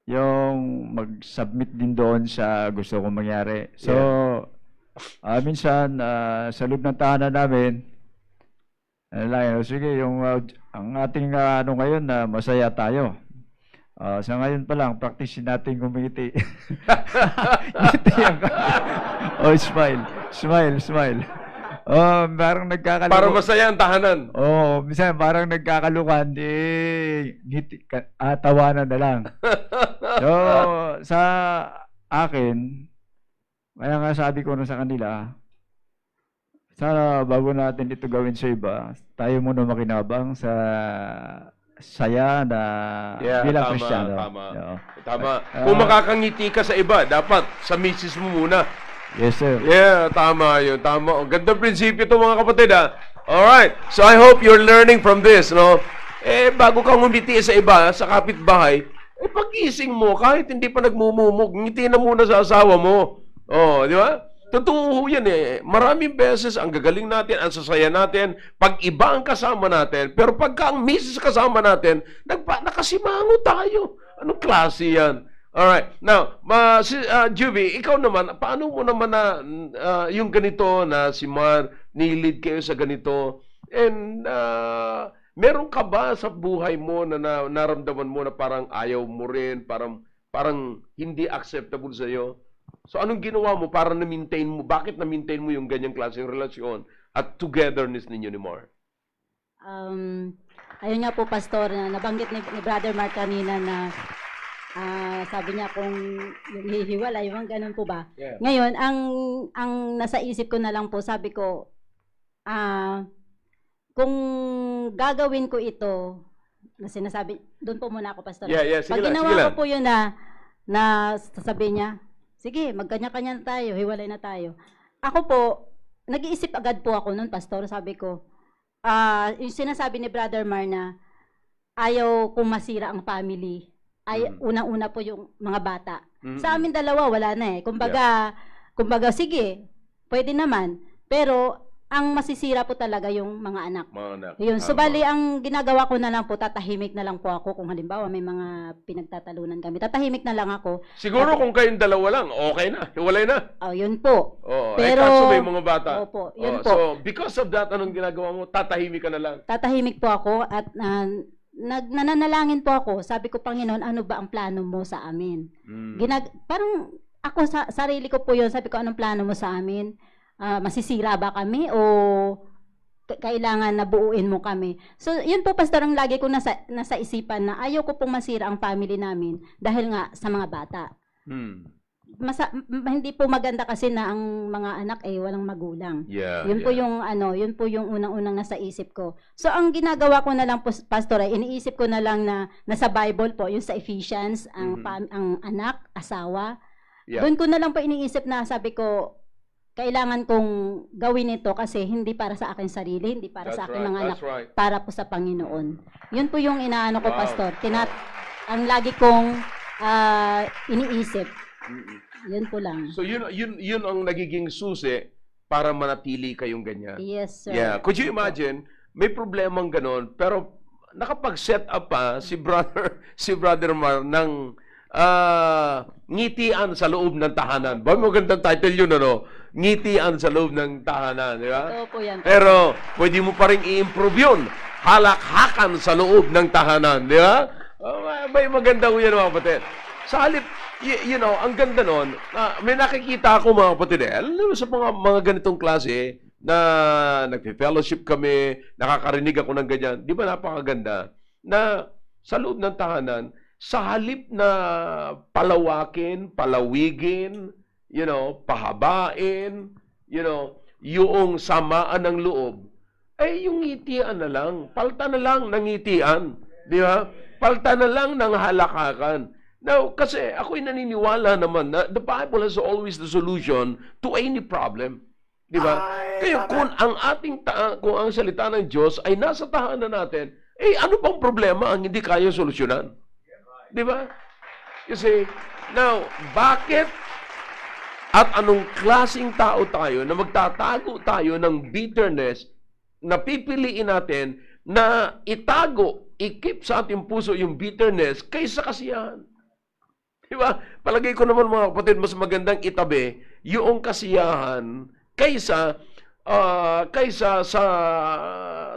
yung mag-submit din doon sa gusto kong mangyari. So, minsan, sa loob ng tahanan namin, sige, ang ating ngayon na masaya tayo. Sa ngayon pa lang, practice natin kumiti. Ngiti ang smile. Parang nagkakalukan. Para masaya ang tahanan. Minsan parang nagkakalukan, ngiti, tawanan na lang. So, sa akin, kaya nga sabi ko na sa kanila, sana bago natin ito gawin sa iba, tayo muna makinabang sa saya na bilang Kristiyano. Tama. Kung makakangiti ka sa iba, dapat sa misis mo muna. Yes, sir. Yeah, tama yun. Tama. Ang gandang prinsipyo ito, mga kapatid, ha? Alright. So, I hope you're learning from this, no? Bago kang umiti sa iba, sa kapitbahay, pag-ising mo, kahit hindi pa nagmumumog, ngiti na muna sa asawa mo. Di ba? Totoo yan eh. Maraming beses ang gagaling natin, ang sasaya natin, pag iba ang kasama natin, pero pagka ang misis kasama natin, nakasimango tayo. Anong klase yan? Alright. Now, Juvie, ikaw naman, paano mo naman na yung ganito na si Mar, nilid kayo sa ganito, and meron ka ba sa buhay mo na naramdaman mo na parang ayaw mo rin, parang hindi acceptable sa iyo? So, anong ginawa mo para na-maintain mo? Bakit na-maintain mo yung ganyang klaseng relasyon at togetherness ninyo ni Mar? Ayun nga po, Pastor, na nabanggit ni Brother Mark kanina na sabi niya kung yung hihiwalay, yung ganun po ba? Yeah. Ngayon, ang nasa isip ko na lang po, sabi ko, kung gagawin ko ito, na sinasabi, doon po muna ako, Pastor. Yeah, sige Pag lang, ginawa sige ko lang. po yun na sasabihin niya, sige, magkanya-kanya na tayo, hiwalay na tayo. Ako po, nag-iisip agad po ako noon, Pastor, sabi ko, yung sinasabi ni Brother Mar na ayaw kong masira ang family, ay unang-una po yung mga bata. Sa amin dalawa, wala na eh. Kumbaga, sige, pwede naman. Pero, ang masisira po talaga yung mga anak. Yun. So, bali, ang ginagawa ko na lang po, tatahimik na lang po ako. Kung halimbawa, may mga pinagtatalunan kami. Tatahimik na lang ako. Siguro kung kayong dalawa lang, okay na. Hiwalay na. Yun po. Pero, kaso may mga bata. Opo, yun po. So, because of that, anong ginagawa mo? Tatahimik ka na lang. Tatahimik po ako at nananalangin po ako. Sabi ko, Panginoon, ano ba ang plano mo sa amin? Parang ako, sarili ko po yun. Sabi ko, anong plano mo sa amin? Masisira ba kami o kailangan na buuin mo kami? So, yun po, Pastor, ang lagi ko nasa isipan na ayaw ko pong masira ang family namin dahil nga sa mga bata. Hindi po maganda kasi na ang mga anak ay walang magulang. Yun po yung unang-unang nasa isip ko. So ang ginagawa ko na lang po, Pastor, ay iniisip ko na lang na nasa Bible po, yung sa Ephesians, ang anak, asawa. Doon ko na lang po iniisip na sabi ko, kailangan kong gawin ito kasi hindi para sa akin sarili, hindi para That's sa akin right, mga anak, that's right. para po sa Panginoon. Yun po yung inaano ko, Wow. Pastor. Ang lagi kong iniisip. Yun po lang. So yun ang nagiging susi para manatili kayong ganyan. Yes, sir. Yeah, could you imagine, may problemang ganon, pero nakapag-set up pa si brother Mar ng ngitian sa loob ng tahanan. Ba, magandang title yun, ano? Ngitian sa loob ng tahanan, di ba? Totoo po yan. Pero pwede mo pa rin i-improve yun. Halakhakan sa loob ng tahanan, di ba? May maganda ko yan, mga kapatid. Sa halip, you know, ang ganda nun, may nakikita ako, mga kapatid, alam mo, sa mga ganitong klase, na nagpe-fellowship kami, nakakarinig ako ng ganyan, di ba napakaganda, na sa loob ng tahanan, sa halip na palawakin, palawigin, you know, pahabain, you know, yung samaan ng loob, ay yung ngitian na lang. Palta na lang ng ngitian. Di ba? Palta na lang ng halakakan. Now, kasi ako'y naniniwala naman na the Bible has always the solution to any problem. Di ba? Kaya kung kung ang salita ng Diyos ay nasa tahanan natin, eh ano bang problema ang hindi kaya solusyonan? Di ba? You see, now, bakit at anong klaseng tao tayo na magtatago tayo ng bitterness na pipiliin natin na itago, ikip sa ating puso yung bitterness kaysa kasiyahan? Di ba? Palagay ko naman, mga kapatid, mas magandang itabi yung kasiyahan kaysa sa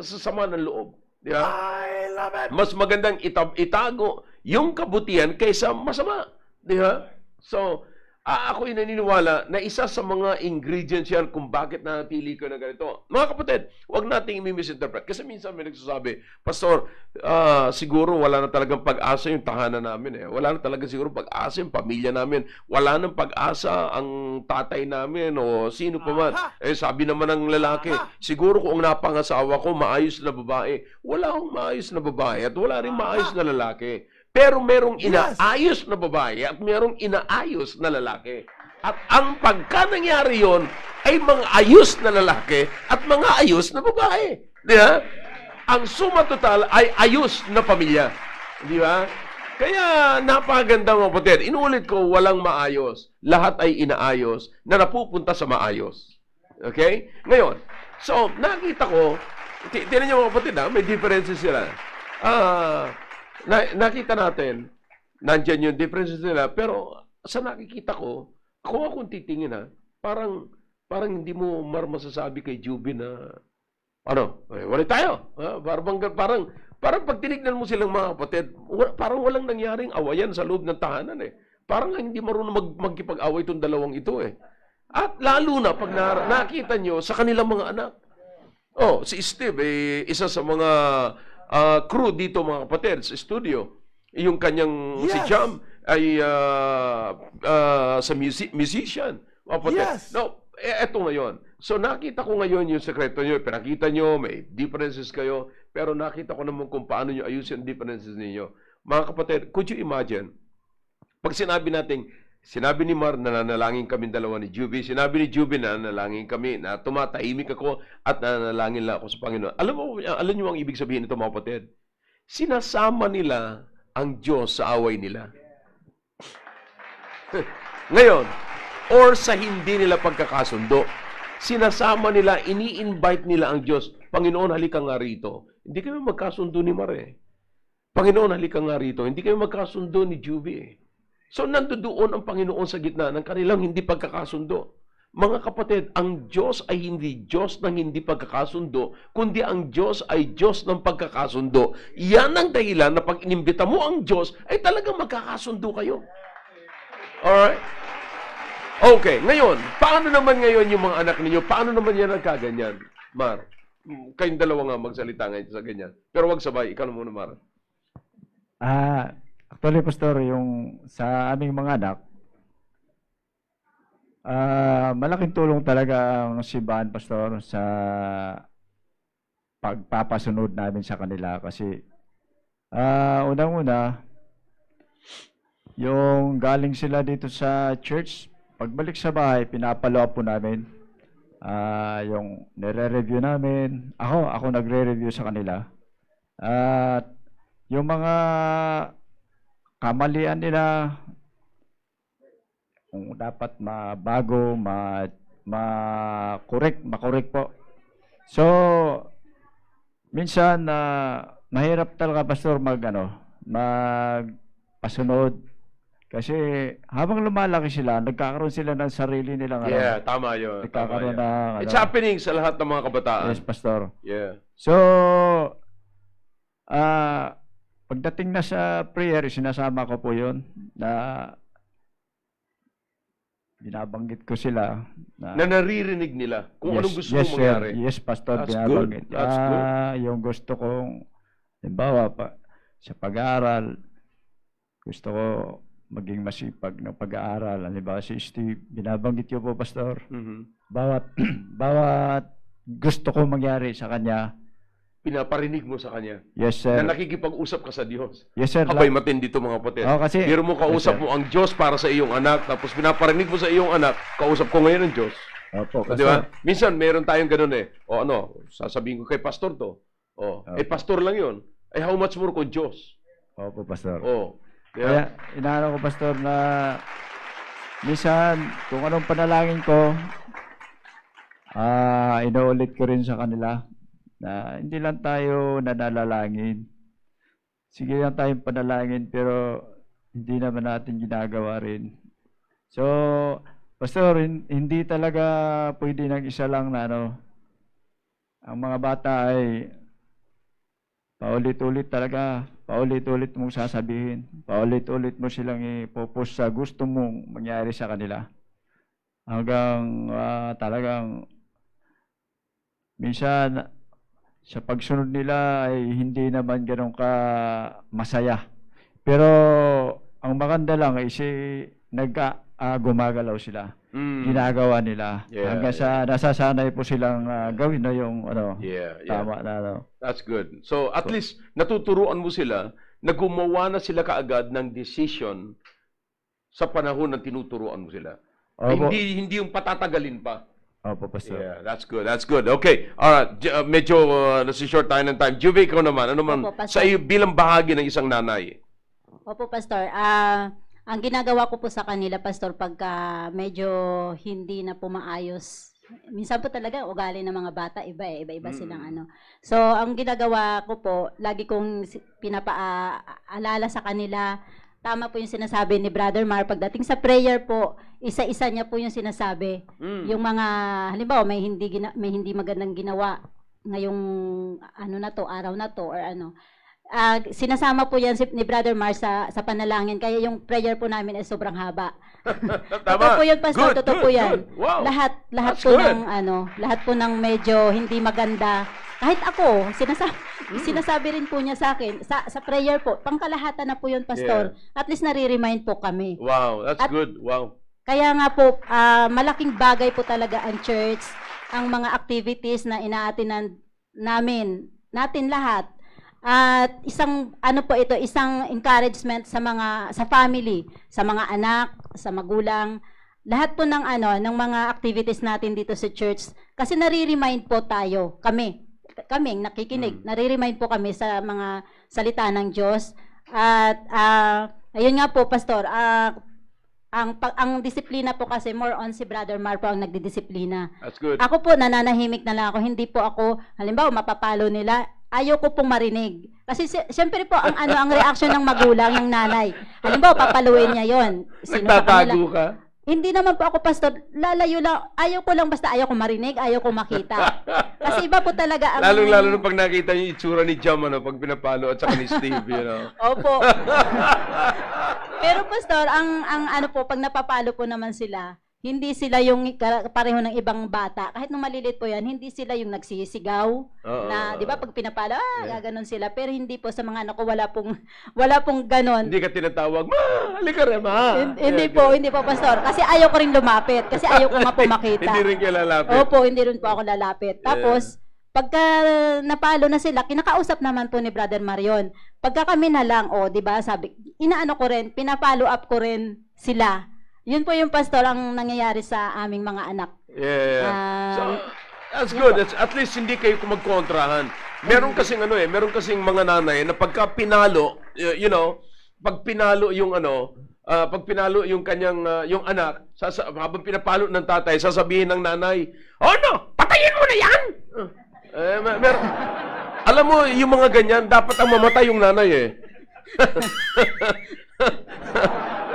sama ng loob. Di ba? I love it. Mas magandang itago yung kabutihan kaysa masama. Di ba? So, ako'y naniniwala na isa sa mga ingredients yan kung bakit natili ko na ganito. Mga kapatid, huwag nating i-misinterpret. Kasi minsan may nagsasabi, Pastor, siguro wala na talagang pag-asa yung tahanan namin. Wala na talaga siguro pag-asa yung pamilya namin. Wala nang pag-asa ang tatay namin o sino pa man. Sabi naman ng lalaki, siguro kung napangasawa ko, maayos na babae. Wala akong maayos na babae at wala rin maayos na lalaki. Pero merong inaayos na babae at merong inaayos na lalaki. At ang pagka nangyari yon ay mga ayos na lalaki at mga ayos na babae. Di ba? Ang suma total ay ayos na pamilya. Di ba? Kaya napakaganda, mga kapatid. Inuulit ko, walang maayos. Lahat ay inaayos na napupunta sa maayos. Okay? Ngayon, so nakita ko, tinan niyo, mga kapatid, may differences sila. Nakita natin, nandyan yung differences nila, pero sa nakikita ko, kung akong titingin parang hindi mo masasabi kay Juby na, wala tayo. Parang pag tinignan mo silang mga kapatid, parang walang nangyaring awayan sa loob ng tahanan Parang hindi marunong magkipag-away itong dalawang ito At lalo na pag nakita nyo sa kanilang mga anak. Si Steve, isa sa mga crew dito, mga kapatid, sa studio. Yung kanyang si Jam ay sa musician. Mga kapatid. Yes. No, eto ngayon. So nakita ko ngayon yung sekreto nyo. Pinakita nyo, may differences kayo. Pero nakita ko naman kung paano nyo ayusin differences ninyo. Mga kapatid, could you imagine? Pag sinabi ni Mar na nanalangin kami dalawa ni Juby, sinabi ni Juby na nanalangin kami, na tumatahimik ako at nanalangin lang ako sa Panginoon. Alam niyo ang ibig sabihin nito, mga kapatid? Sinasama nila ang Diyos sa away nila. Ngayon, or sa hindi nila pagkakasundo, sinasama nila, ini-invite nila ang Diyos. Panginoon, halika nga rito. Hindi kami magkasundo ni Mar Panginoon, halika nga rito. Hindi kami magkasundo ni Juby So, nandoon ang Panginoon sa gitna ng kanilang hindi pagkakasundo. Mga kapatid, ang Diyos ay hindi Diyos ng hindi pagkakasundo, kundi ang Diyos ay Diyos ng pagkakasundo. Yan ang dahilan na pag inimbita mo ang Diyos, ay talagang magkakasundo kayo. Alright? Okay, ngayon, paano naman ngayon yung mga anak ninyo? Paano naman yan nagkaganyan? Mar, kayong dalawa nga magsalita ngayon sa ganyan. Pero wag sabay, ikaw na muna, Mar. Actually, Pastor, yung sa aming mga anak, malaking tulong talaga ang simbahan, Pastor, sa pagpapasunod namin sa kanila. Kasi, unang-una, yung galing sila dito sa church, pagbalik sa bahay, pinapalo po namin. Yung nire-review namin, ako nagre-review sa kanila. At yung mga kamalian nila, kung dapat mabago, makorek po. So, minsan mahirap talaga, Pastor, magpasunod. Kasi habang lumalaki sila, nagkakaroon sila ng sarili nilang Yeah, tama yun. nagkakaroon Tama yun. ng It's happening sa lahat ng mga kabataan. Yes, Pastor. Yeah. So, pagdating na sa prayer, sinasama ko po yun na binabanggit ko sila Na naririnig nila kung anong gusto yes, mong sir. mangyari. Yes, Pastor, That's binabanggit. good. That's good. Yung gusto kong, halimbawa, sa pag-aaral, gusto ko maging masipag ng pag-aaral. Halimbawa, si Steve, binabanggit ko po, Pastor. Mhm. Bawat gusto ko mangyari sa kanya, Pinaparinig mo sa kanya yes, sir. na nakikipag-usap ka sa Diyos. Yes, sir. Abay, matindi ito mga kapatid. Kasi, Pero mo kausap yes, sir. mo ang Diyos para sa iyong anak, tapos pinaparinig mo sa iyong anak, kausap ko ngayon ang Diyos. Opo, Di ba? Minsan, meron tayong ganun eh. O ano, sasabihin ko kay pastor to. O, pastor lang yun. Ay, how much more kung Diyos? Opo, Pastor. O, Kaya, inaano ko, Pastor, na minsan, kung anong panalangin ko, inuulit ko rin sa kanila na hindi lang tayo nanalangin. Sige lang tayong panalangin, pero hindi naman natin ginagawa rin. So, Pastor, hindi talaga pwede ng isa lang na ang mga bata ay paulit-ulit talaga, paulit-ulit mong sasabihin, paulit-ulit mo silang ipopost sa gusto mong mangyari sa kanila. Hanggang talagang minsan sa pagsunod nila ay hindi naman ganun ka masaya. Pero ang maganda lang ay gumagalaw sila. Ginagawa nila. Yeah, Hanggang sa nasasanay po silang gawin na yung Yeah. tama na That's good. So, at least, natuturuan mo sila na gumawa na sila kaagad ng decision sa panahon ng tinuturuan mo sila. Opo. Hindi yung patatagalin pa. Opo, Pastor. Yeah, that's good. That's good. Okay. Alright. Medyo nasi short tayo ng time. Juve, ikaw naman. Ano man Opo, Pastor. sa iyo bilang bahagi ng isang nanay? Opo, Pastor. Ang ginagawa ko po sa kanila, Pastor, pagka medyo hindi na po maayos, minsan po talaga ugali ng mga bata, iba-iba silang ano. So, ang ginagawa ko po, lagi kong pinapaalala sa kanila, tama po yung sinasabi ni Brother Mar, pagdating sa prayer po, isa-isa niya po yung sinasabi. Yung mga, halimbawa, may hindi magandang ginawa ngayong araw na to, or ano. Sinasama po yan ni Brother Mar sa panalangin. Kaya yung prayer po namin ay sobrang haba. Totoo po yun, Pastor. Good, Totoo po yan. Wow. Lahat That's po good. lahat po ng medyo hindi maganda. Kahit ako, sinasabi rin po niya sa akin, sa prayer po, pangkalahatan na po yun, Pastor. At least nare-remind po kami. Wow, that's good. Wow. Kaya nga po, malaking bagay po talaga ang church, ang mga activities na inaatinan natin lahat. At isang encouragement sa family, sa mga anak, sa magulang, lahat po ng mga activities natin dito sa church kasi nare-remind po tayo, kami nakikinig, nare-remind po kami sa mga salita ng Diyos. At ayun nga po, Pastor, ang disiplina po kasi more on si Brother Mar po ang nagdidisiplina. That's good. Ako po nananahimik na lang ako, hindi po ako halimbawa mapapalo nila, ayaw ko pong marinig. Kasi siyempre po ang reaction ng magulang, ng nanay. Halimbawa papaluin niya 'yon. Nagtatago ka? Hindi naman po ako, Pastor. Lalayo lang. Ayaw ko lang basta ayaw ko marinig, ayaw ko makita. Kasi iba po talaga ang Lalo nung pag nakita niyo yung itsura ni Jam ang pag pinapalo at saka ni Steve, Opo. Pero Pastor, pag napapalo po naman sila, hindi sila yung pareho ng ibang bata. Kahit nung maliliit po yan, hindi sila yung nagsisigaw. Na, di ba, pag pinapalo, gaganon sila. Pero hindi po sa mga anak ko, wala pong ganon. Hindi ka tinatawag, ma, halika rin, ma. Hindi po, Pastor. Kasi ayaw ko rin lumapit. Kasi ayaw ko nga po makita. Hindi rin kayo lalapit. Opo, hindi rin po ako lalapit. Tapos, pagka napalo na sila, kinakausap naman po ni Brother Marion. Pagka kami na lang, di ba, sabi, inaano ko rin, pinapalo up ko rin sila. Yun po yung, Pastor, ang nangyayari sa aming mga anak. Yeah. So, Um, that's good. At least hindi kayo magkontrahan. Meron kasing meron kasing mga nanay na pagka pinalo, pag pinalo yung pag pinalo yung kanyang yung anak, habang pinapalo ng tatay, sasabihin ng nanay, "Oh no, patayin mo na 'yan." Alam mo, yung mga ganyan, dapat ang mamatay yung nanay eh.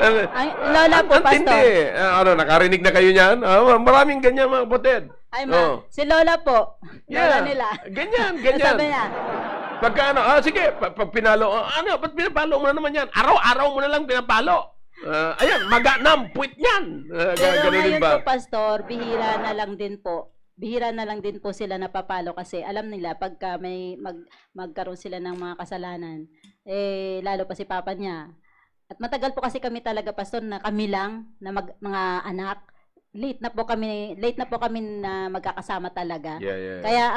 Ay, lola po, Ang tindi Pastor. eh. Nakarinig na kayo niyan? Maraming ganyan mga kapatid. Ay, ma. Si Lola po. Lola nila. Ganyan. Sabi niya, Pagka sige, pag pinalo, ba't pinapalo mo na naman yan? Araw-araw mo na lang pinapalo. Ayan, maganam, puwit yan. pero Ganun din ngayon ba? po, Pastor, bihira na lang din po sila napapalo kasi alam nila pagka may magkaroon sila ng mga kasalanan, lalo pa si papa niya. At matagal po kasi kami talaga, Pastor, na kami lang na mga anak. Late na po kami na magkakasama talaga. Yeah. Kaya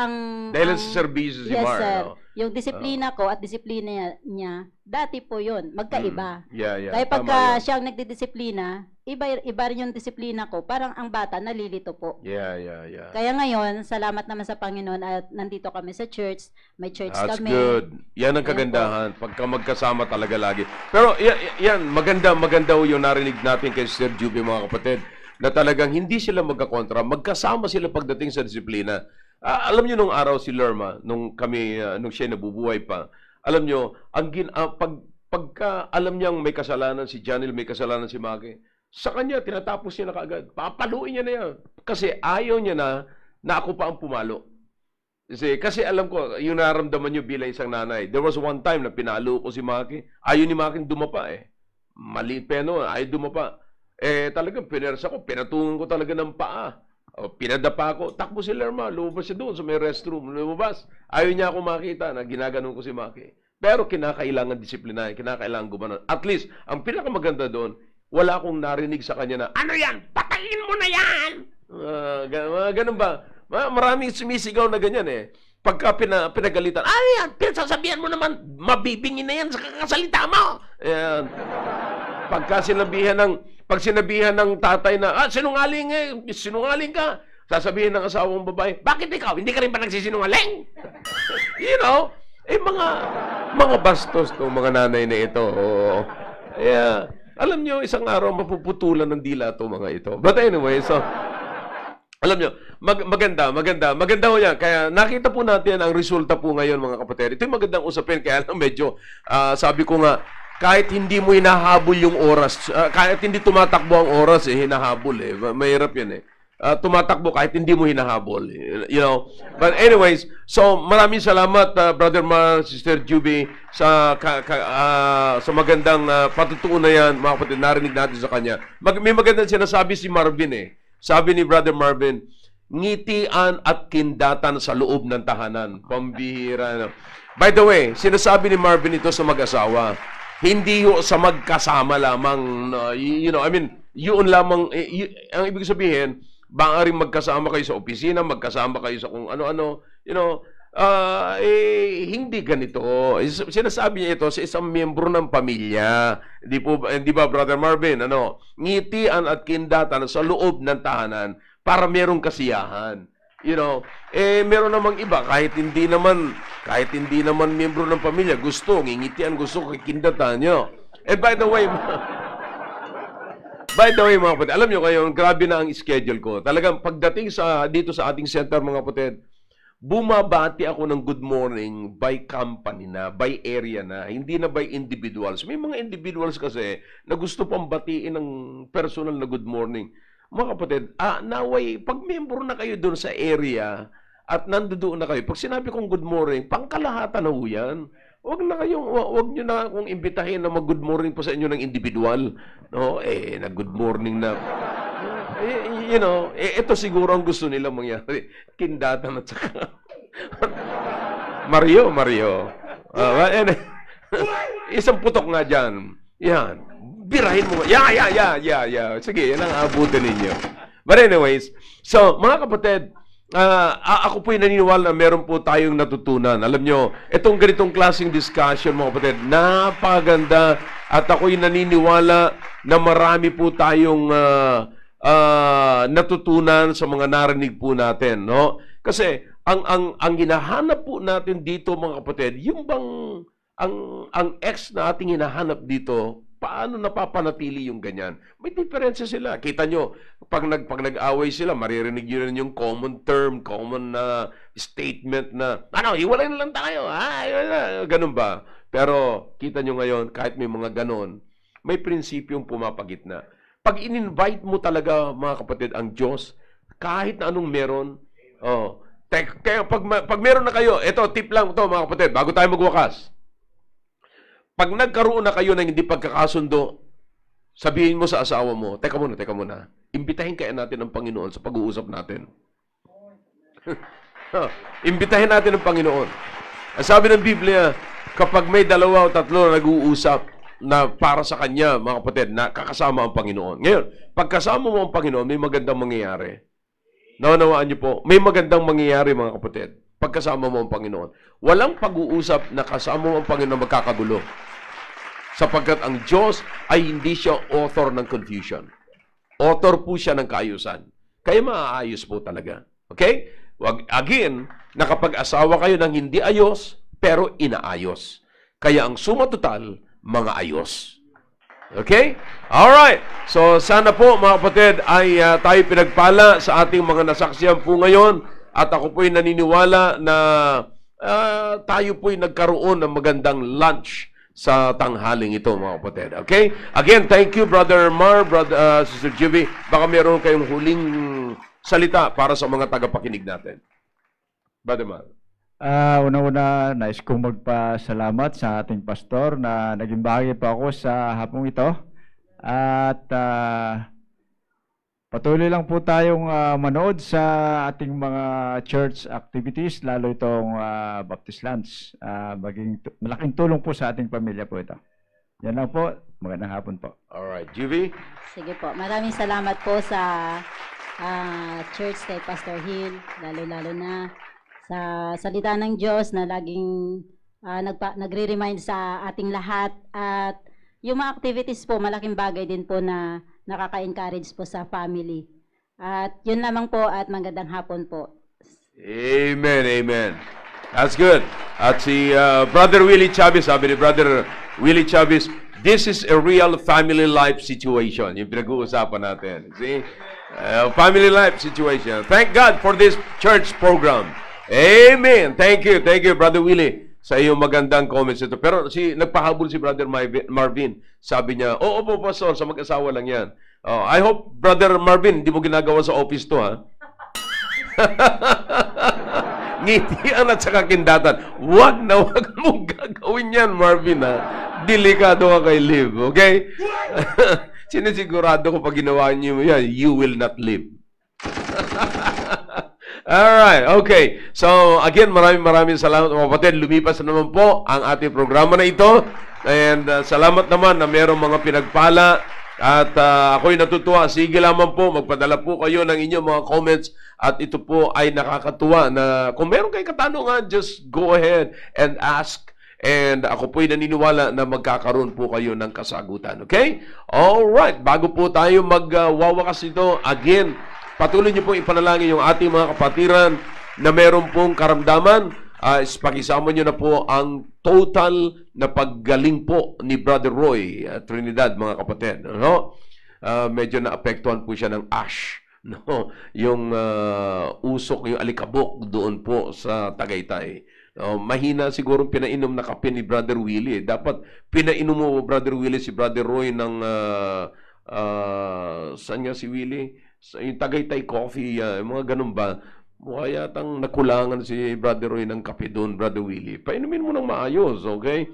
Dahil sa serbisyo si yes, Mar. sir. no? Yung disiplina ko at disiplina niya, dati po yun, magkaiba. Yeah. Kaya Tama pagka yun. siya ang nagdidisiplina, iba rin yung disiplina ko. Parang ang bata nalilito po. Yeah. Kaya ngayon, salamat naman sa Panginoon at nandito kami sa church. May church That's kami. good. Yan ang kagandahan. Pagka magkasama talaga lagi. Pero yan, maganda yung narinig natin kay Sir Juby, mga kapatid, na talagang hindi sila magkakontra, magkasama sila pagdating sa disiplina. Alam niyo nung araw si Lerma, nung siya nabubuhay pa, alam niyo, pagka alam niyang may kasalanan si Janel, may kasalanan si Maki, sa kanya, tinatapos niya na kaagad. Papaluin niya na yan. Kasi ayaw niya na ako pa ang pumalo. Kasi alam ko, yung nararamdaman niyo bilang isang nanay, there was one time na pinalo ko si Maki, ayaw ni Maki dumapa eh. Mali peno, ayaw dumapa. Talagang pinersa ko, pinatungan ko talaga ng paa. Pinadapa ko, takbo si Lerma, lumabas siya doon sa may restroom, lumabas. Ayaw niya ako makita na ginaganon ko si Maki. Pero kinakailangan disiplinahin, kinakailangan gumanon. At least, ang pinakamaganda doon, wala akong narinig sa kanya na, "Ano yan? Patayin mo na yan!" Ganun ba? Maraming sumisigaw na ganyan eh. Pagka pinagalitan, yan, pinagsasabihan mo naman, mabibingin na yan sa kakasalita mo. Ayan. Pag sinabihan ng tatay na, sinungaling ka, sasabihin ng asawang babae, "Bakit ikaw? Hindi ka rin ba nagsisinungaling?" Mga bastos to mga nanay na ito. Oo. Alam nyo, isang araw mapuputulan ng dila to mga ito. But anyway, so, alam nyo, maganda ho yan. Kaya nakita po natin ang resulta po ngayon, mga kapatid. Ito yung magandang usapin, kaya lang medyo, sabi ko nga, kahit hindi mo hinahabol yung oras, kahit hindi tumatakbo ang oras, hinahabol eh. Mahirap yan eh. Tumatakbo kahit hindi mo hinahabol. But anyways, so maraming salamat, Brother Mar, Sister Juby, sa magandang patutuunan yan, mga kapatid, narinig natin sa kanya. May magandang sinasabi si Marvin eh. Sabi ni Brother Marvin, "Ngitian at kindatan sa loob ng tahanan." Pambihira. By the way, sinasabi ni Marvin ito sa mag-asawa. Hindi sa magkasama lamang, yun lamang, ang ibig sabihin, baka rin magkasama kayo sa opisina, magkasama kayo sa kung ano-ano, hindi ganito. Sinasabi niya ito sa isang miyembro ng pamilya. Di ba, Brother Marvin? Ngitian at kindatan sa loob ng tahanan para merong kasiyahan. Meron namang iba, kahit hindi naman miyembro ng pamilya, gusto ngingitian, gusto kindatan, by the way, mga kapatid, alam nyo kayo, grabe na ang schedule ko. Talagang pagdating dito sa ating center, mga kapatid, bumabati ako ng good morning by company na, by area na, hindi na by individuals. May mga individuals kasi na gusto pang batiin ng personal na good morning. Mga kapatid, naway, pag member na kayo doon sa area at nandoon na kayo, pag sinabi kong good morning, pangkalahatan na ho yan. Wag nyo na akong imbitahin na mag-good morning po sa inyo ng individual. Nag-good morning na. Ito siguro ang gusto nila mangyari. Kindatan at saka. Mario. Isang putok nga dyan. Yan. Birahin mo. Yeah. Sige, yan ang abutin ninyo. But anyways, so, mga kapatid, ako po'y naniniwala na meron po tayong natutunan. Alam nyo, itong ganitong klaseng discussion, mga kapatid, napakaganda at ako'y naniniwala na marami po tayong natutunan sa mga narinig po natin, no? Kasi ang hinahanap po natin dito, mga kapatid, yung bang ang ex na ating hinahanap dito, paano napapanatili yung ganyan? May diferensya sila. Kita nyo, pag nag-away sila, maririnig nyo rin yung common term, common statement na, hiwalay na lang tayo, ganun ba? Pero, kita nyo ngayon, kahit may mga ganun, may prinsipyong pumapagitna. Pag in-invite mo talaga, mga kapatid, ang Diyos, kahit na anong meron, kaya pag meron na kayo, ito, tip lang ito, mga kapatid, bago tayo magwakas. Pag nagkaroon na kayo ng hindi pagkakasundo, sabihin mo sa asawa mo, teka muna, imbitahin kaya natin ang Panginoon sa pag-uusap natin. Imbitahin natin ang Panginoon. Ang sabi ng Biblia, kapag may dalawa o tatlo na nag-uusap na para sa kanya, mga kapatid, na kakasama ang Panginoon. Ngayon, pagkasama mo ang Panginoon, may magandang mangyayari. Naunawaan niyo po, may magandang mangyayari, mga kapatid, pagkasama mo ang Panginoon. Walang pag-uusap na kasama mo ang Panginoon magkakagulo. Sapagkat ang Diyos ay hindi siya author ng confusion. Author po siya ng kaayusan. Kaya maaayos po talaga. Okay? Again, nakapag-asawa kayo ng hindi ayos, pero inaayos. Kaya ang suma total, mga ayos. Okay? Alright. So, sana po, mga kapatid, ay tayo pinagpala sa ating mga nasaksihan po ngayon. At ako po'y naniniwala na tayo po'y nagkaroon ng magandang lunch sa tanghaling ito, mga kapatid. Okay? Again, thank you, Brother Mar, Sister Jivy. Baka meron kayong huling salita para sa mga tagapakinig natin. Brother Mar. Una-una, nais kong magpasalamat sa ating pastor na naging bahagi pa ako sa hapong ito. At patuloy lang po tayong manood sa ating mga church activities, lalo itong Baptist Lunch. Malaking tulong po sa ating pamilya po ito. Yan lang po. Magandang hapon po. Alright. Jivy? Sige po. Maraming salamat po sa church kay Pastor Hill, lalo-lalo na sa salita ng Diyos na laging nagre-remind sa ating lahat. At yung mga activities po, malaking bagay din po na nakaka-encourage po sa family. At yun lamang po at magandang hapon po. Amen, amen. That's good. At si Brother Willie Chavez, sabi ni Brother Willie Chavez, this is a real family life situation. Yung pinag-uusapan natin. See? Family life situation. Thank God for this church program. Amen. Thank you, Brother Willie, sa iyong magandang comments ito. Pero nagpahabol si Brother Marvin. Sabi niya, oo po, Pastor, sa mag-asawa lang yan. I hope, Brother Marvin, hindi mo ginagawa sa office to, ha? Ngitian at saka kindatan. Wag mong gagawin yan, Marvin, ha? Delikado ka kay Liv, okay? Sinisigurado ko pag ginawa niyo yan, you will not live. Alright, okay. So, again, maraming salamat mga kapatid. Lumipas na naman po ang ating programa na ito. And salamat naman na mayroong mga pinagpala. At ako'y natutuwa. Sige lamang po, magpadala po kayo ng inyong mga comments. At ito po ay nakakatuwa na kung meron kayong katanungan, just go ahead and ask. And ako po'y naniniwala na magkakaroon po kayo ng kasagutan. Okay? Alright, bago po tayo magwawakas ito, again, patuloy niyo pong ipanalangin yung ating mga kapatiran na meron pong karamdaman. Pakisama niyo na po ang total na paggaling po ni Brother Roy Trinidad, mga kapatid. No? Medyo naapektuhan po siya ng ash. No? Yung usok, yung alikabok doon po sa Tagaytay. Mahina siguro pinainom na kape ni Brother Willie. Dapat pinainom mo, Brother Willie, si Brother Roy ng saan nga si Willie? Yung Tagaytay Coffee, mga ganun ba? Mukha yatang nakulangan si Brother Roy ng kape doon, Brother Willie. Painumin mo ng maayos, okay?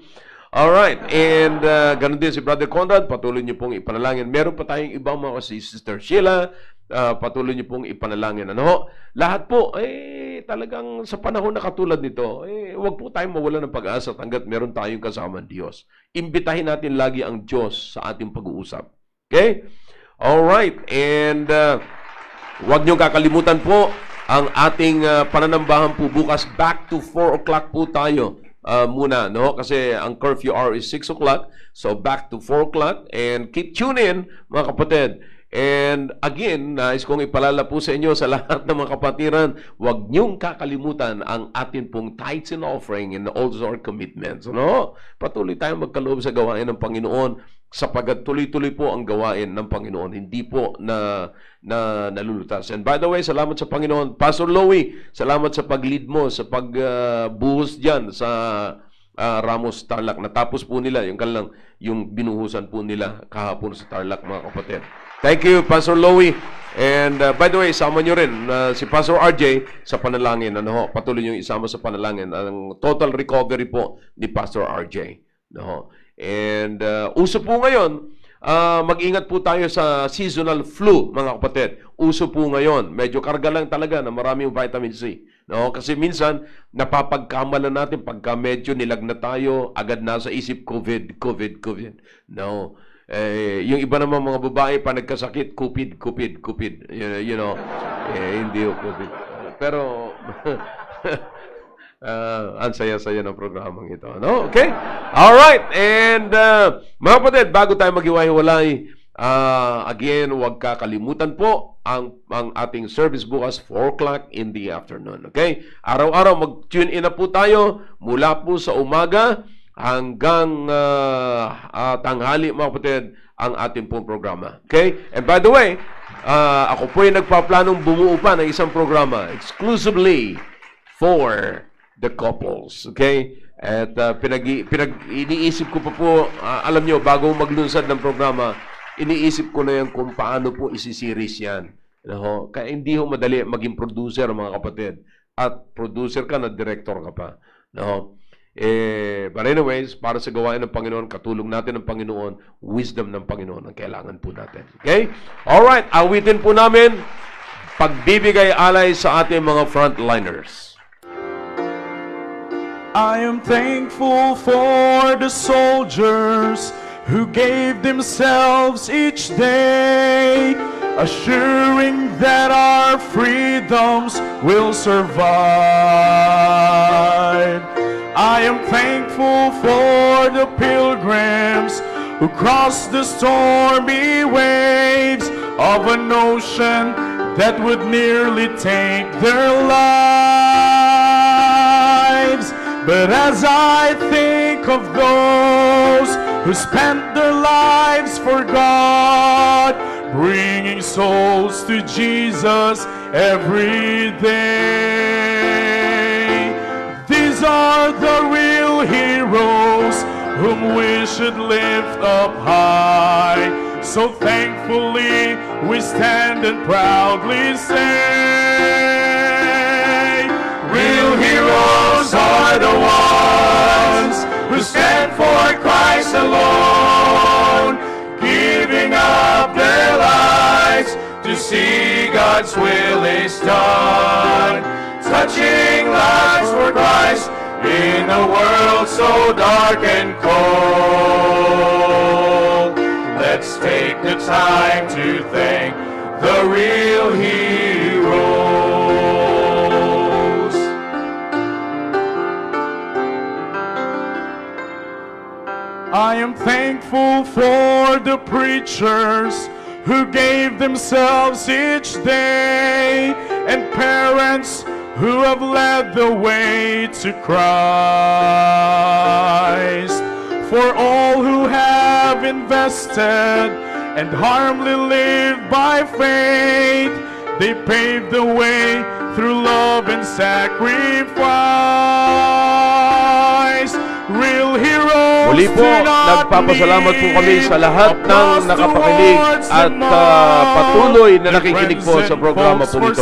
Alright, and ganun din si Brother Conrad, patuloy niyo pong ipanalangin. Meron pa tayong ibang mga si Sister Sheila, patuloy niyo pong ipanalangin. Ano? Lahat po, talagang sa panahon na katulad nito, huwag po tayong mawala ng pag-asa hanggat meron tayong kasama ng Diyos. Imbitahin natin lagi ang Diyos sa ating pag-uusap. Okay? Alright, and huwag niyong kakalimutan po ang ating pananambahan po bukas. Back to 4 o'clock po tayo muna, no? Kasi ang curfew hour is 6 o'clock. So back to 4 o'clock and keep tune in, mga kapatid. And again, nais kong ipalala po sa inyo sa lahat ng mga kapatiran, huwag niyong kakalimutan ang atin pong tithes and offering and also our commitments. No? Patuloy tayong magkaloob sa gawain ng Panginoon sapagat tuloy-tuloy po ang gawain ng Panginoon. Hindi po na nalulutas. And by the way, salamat sa Panginoon. Pastor Louie, salamat sa pag-lead mo, sa pagbuhos dyan sa Ramos Tarlac. Natapos po nila yung binuhusan po nila kahapon sa Tarlac, mga kapatid. Thank you, Pastor Louie. And by the way, isama nyo rin si Pastor RJ sa panalangin. Patuloy nyo isama sa panalangin. Ang total recovery po ni Pastor RJ. And uso po ngayon, mag-ingat po tayo sa seasonal flu, mga kapatid. Uso po ngayon. Medyo karga lang talaga na maraming vitamin C. Kasi minsan, napapagkamalan natin pagka medyo nilagnat tayo, agad nasa isip COVID. Yung iba naman mga babae pa nagkasakit, Cupid. Hindi yung COVID. Pero, ang saya-saya ng programang ito. No? Okay? Alright. And, mga kapatid, bago tayo maghiwa-hiwalay, again, huwag kakalimutan po ang ating service bukas 4 o'clock in the afternoon. Okay? Araw-araw, mag-tune in na po tayo mula po sa umaga hanggang tanghali, mga kapatid, ang ating pong programa. Okay? And by the way, ako po yung nagpaplanong bumuo pa ng isang programa exclusively for the couples. Okay? At iniisip ko pa po, alam nyo, bago maglunsad ng programa, iniisip ko na yan kung paano po isisiris yan. Kaya hindi ho madali maging producer, mga kapatid. At producer ka na director ka pa. But anyways, para sa gawain ng Panginoon, katulong natin ng Panginoon, wisdom ng Panginoon ang kailangan po natin. Okay? Alright, awitin po namin pagbibigay alay sa ating mga frontliners. I am thankful for the soldiers who gave themselves each day, assuring that our freedoms will survive. I am thankful for the pilgrims who crossed the stormy waves of an ocean that would nearly take their lives. But as I think of those who spent their lives for God, bringing souls to Jesus every day, these are the real heroes whom we should lift up high. So thankfully we stand and proudly say, real heroes are the ones who stand for Christ alone, giving up their lives to see God's will is done, touching lives for Christ in a world so dark and cold. Let's take the time to thank the real heroes. I am thankful for the preachers who gave themselves each day, and parents who have led the way to Christ. For all who have invested and harmlessly lived by faith, they paved the way through love and sacrifice. Real heroes. Muli po, nagpapasalamat po kami sa lahat ng nakapakinig at patuloy na nakikinig po sa programa po nito.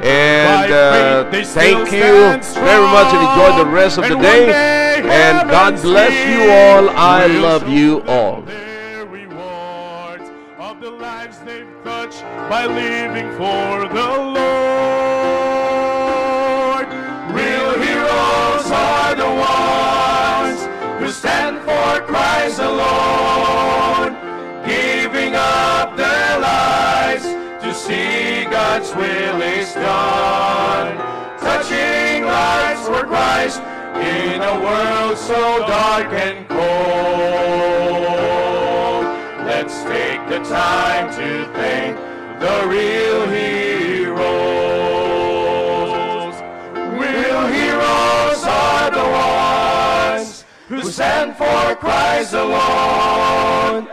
And thank you very much and enjoy the rest of the day. And God bless you all. I love you all. Rewards of the lives they've touched by living for the Lord. Real heroes are the ones who stand for Christ alone, giving up their lives to see God's will is done, touching lives for Christ in a world so dark and cold. Let's take the time to thank the real heroes. Real heroes are the ones who stand for Christ alone,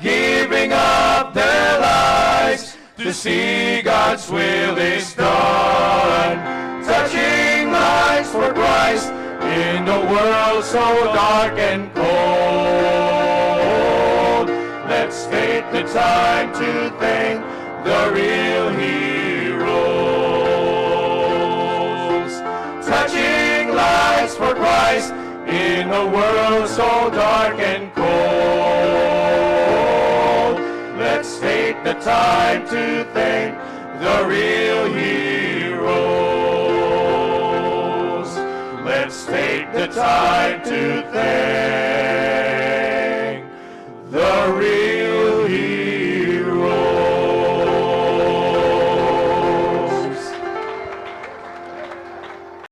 giving up their lives to see God's will is done, touching lives for Christ in a world so dark and cold. Let's take the time to thank the real heroes, touching lives for Christ in a world so dark and cold. Let's take the time to thank the real heroes. Let's take the time to thank the real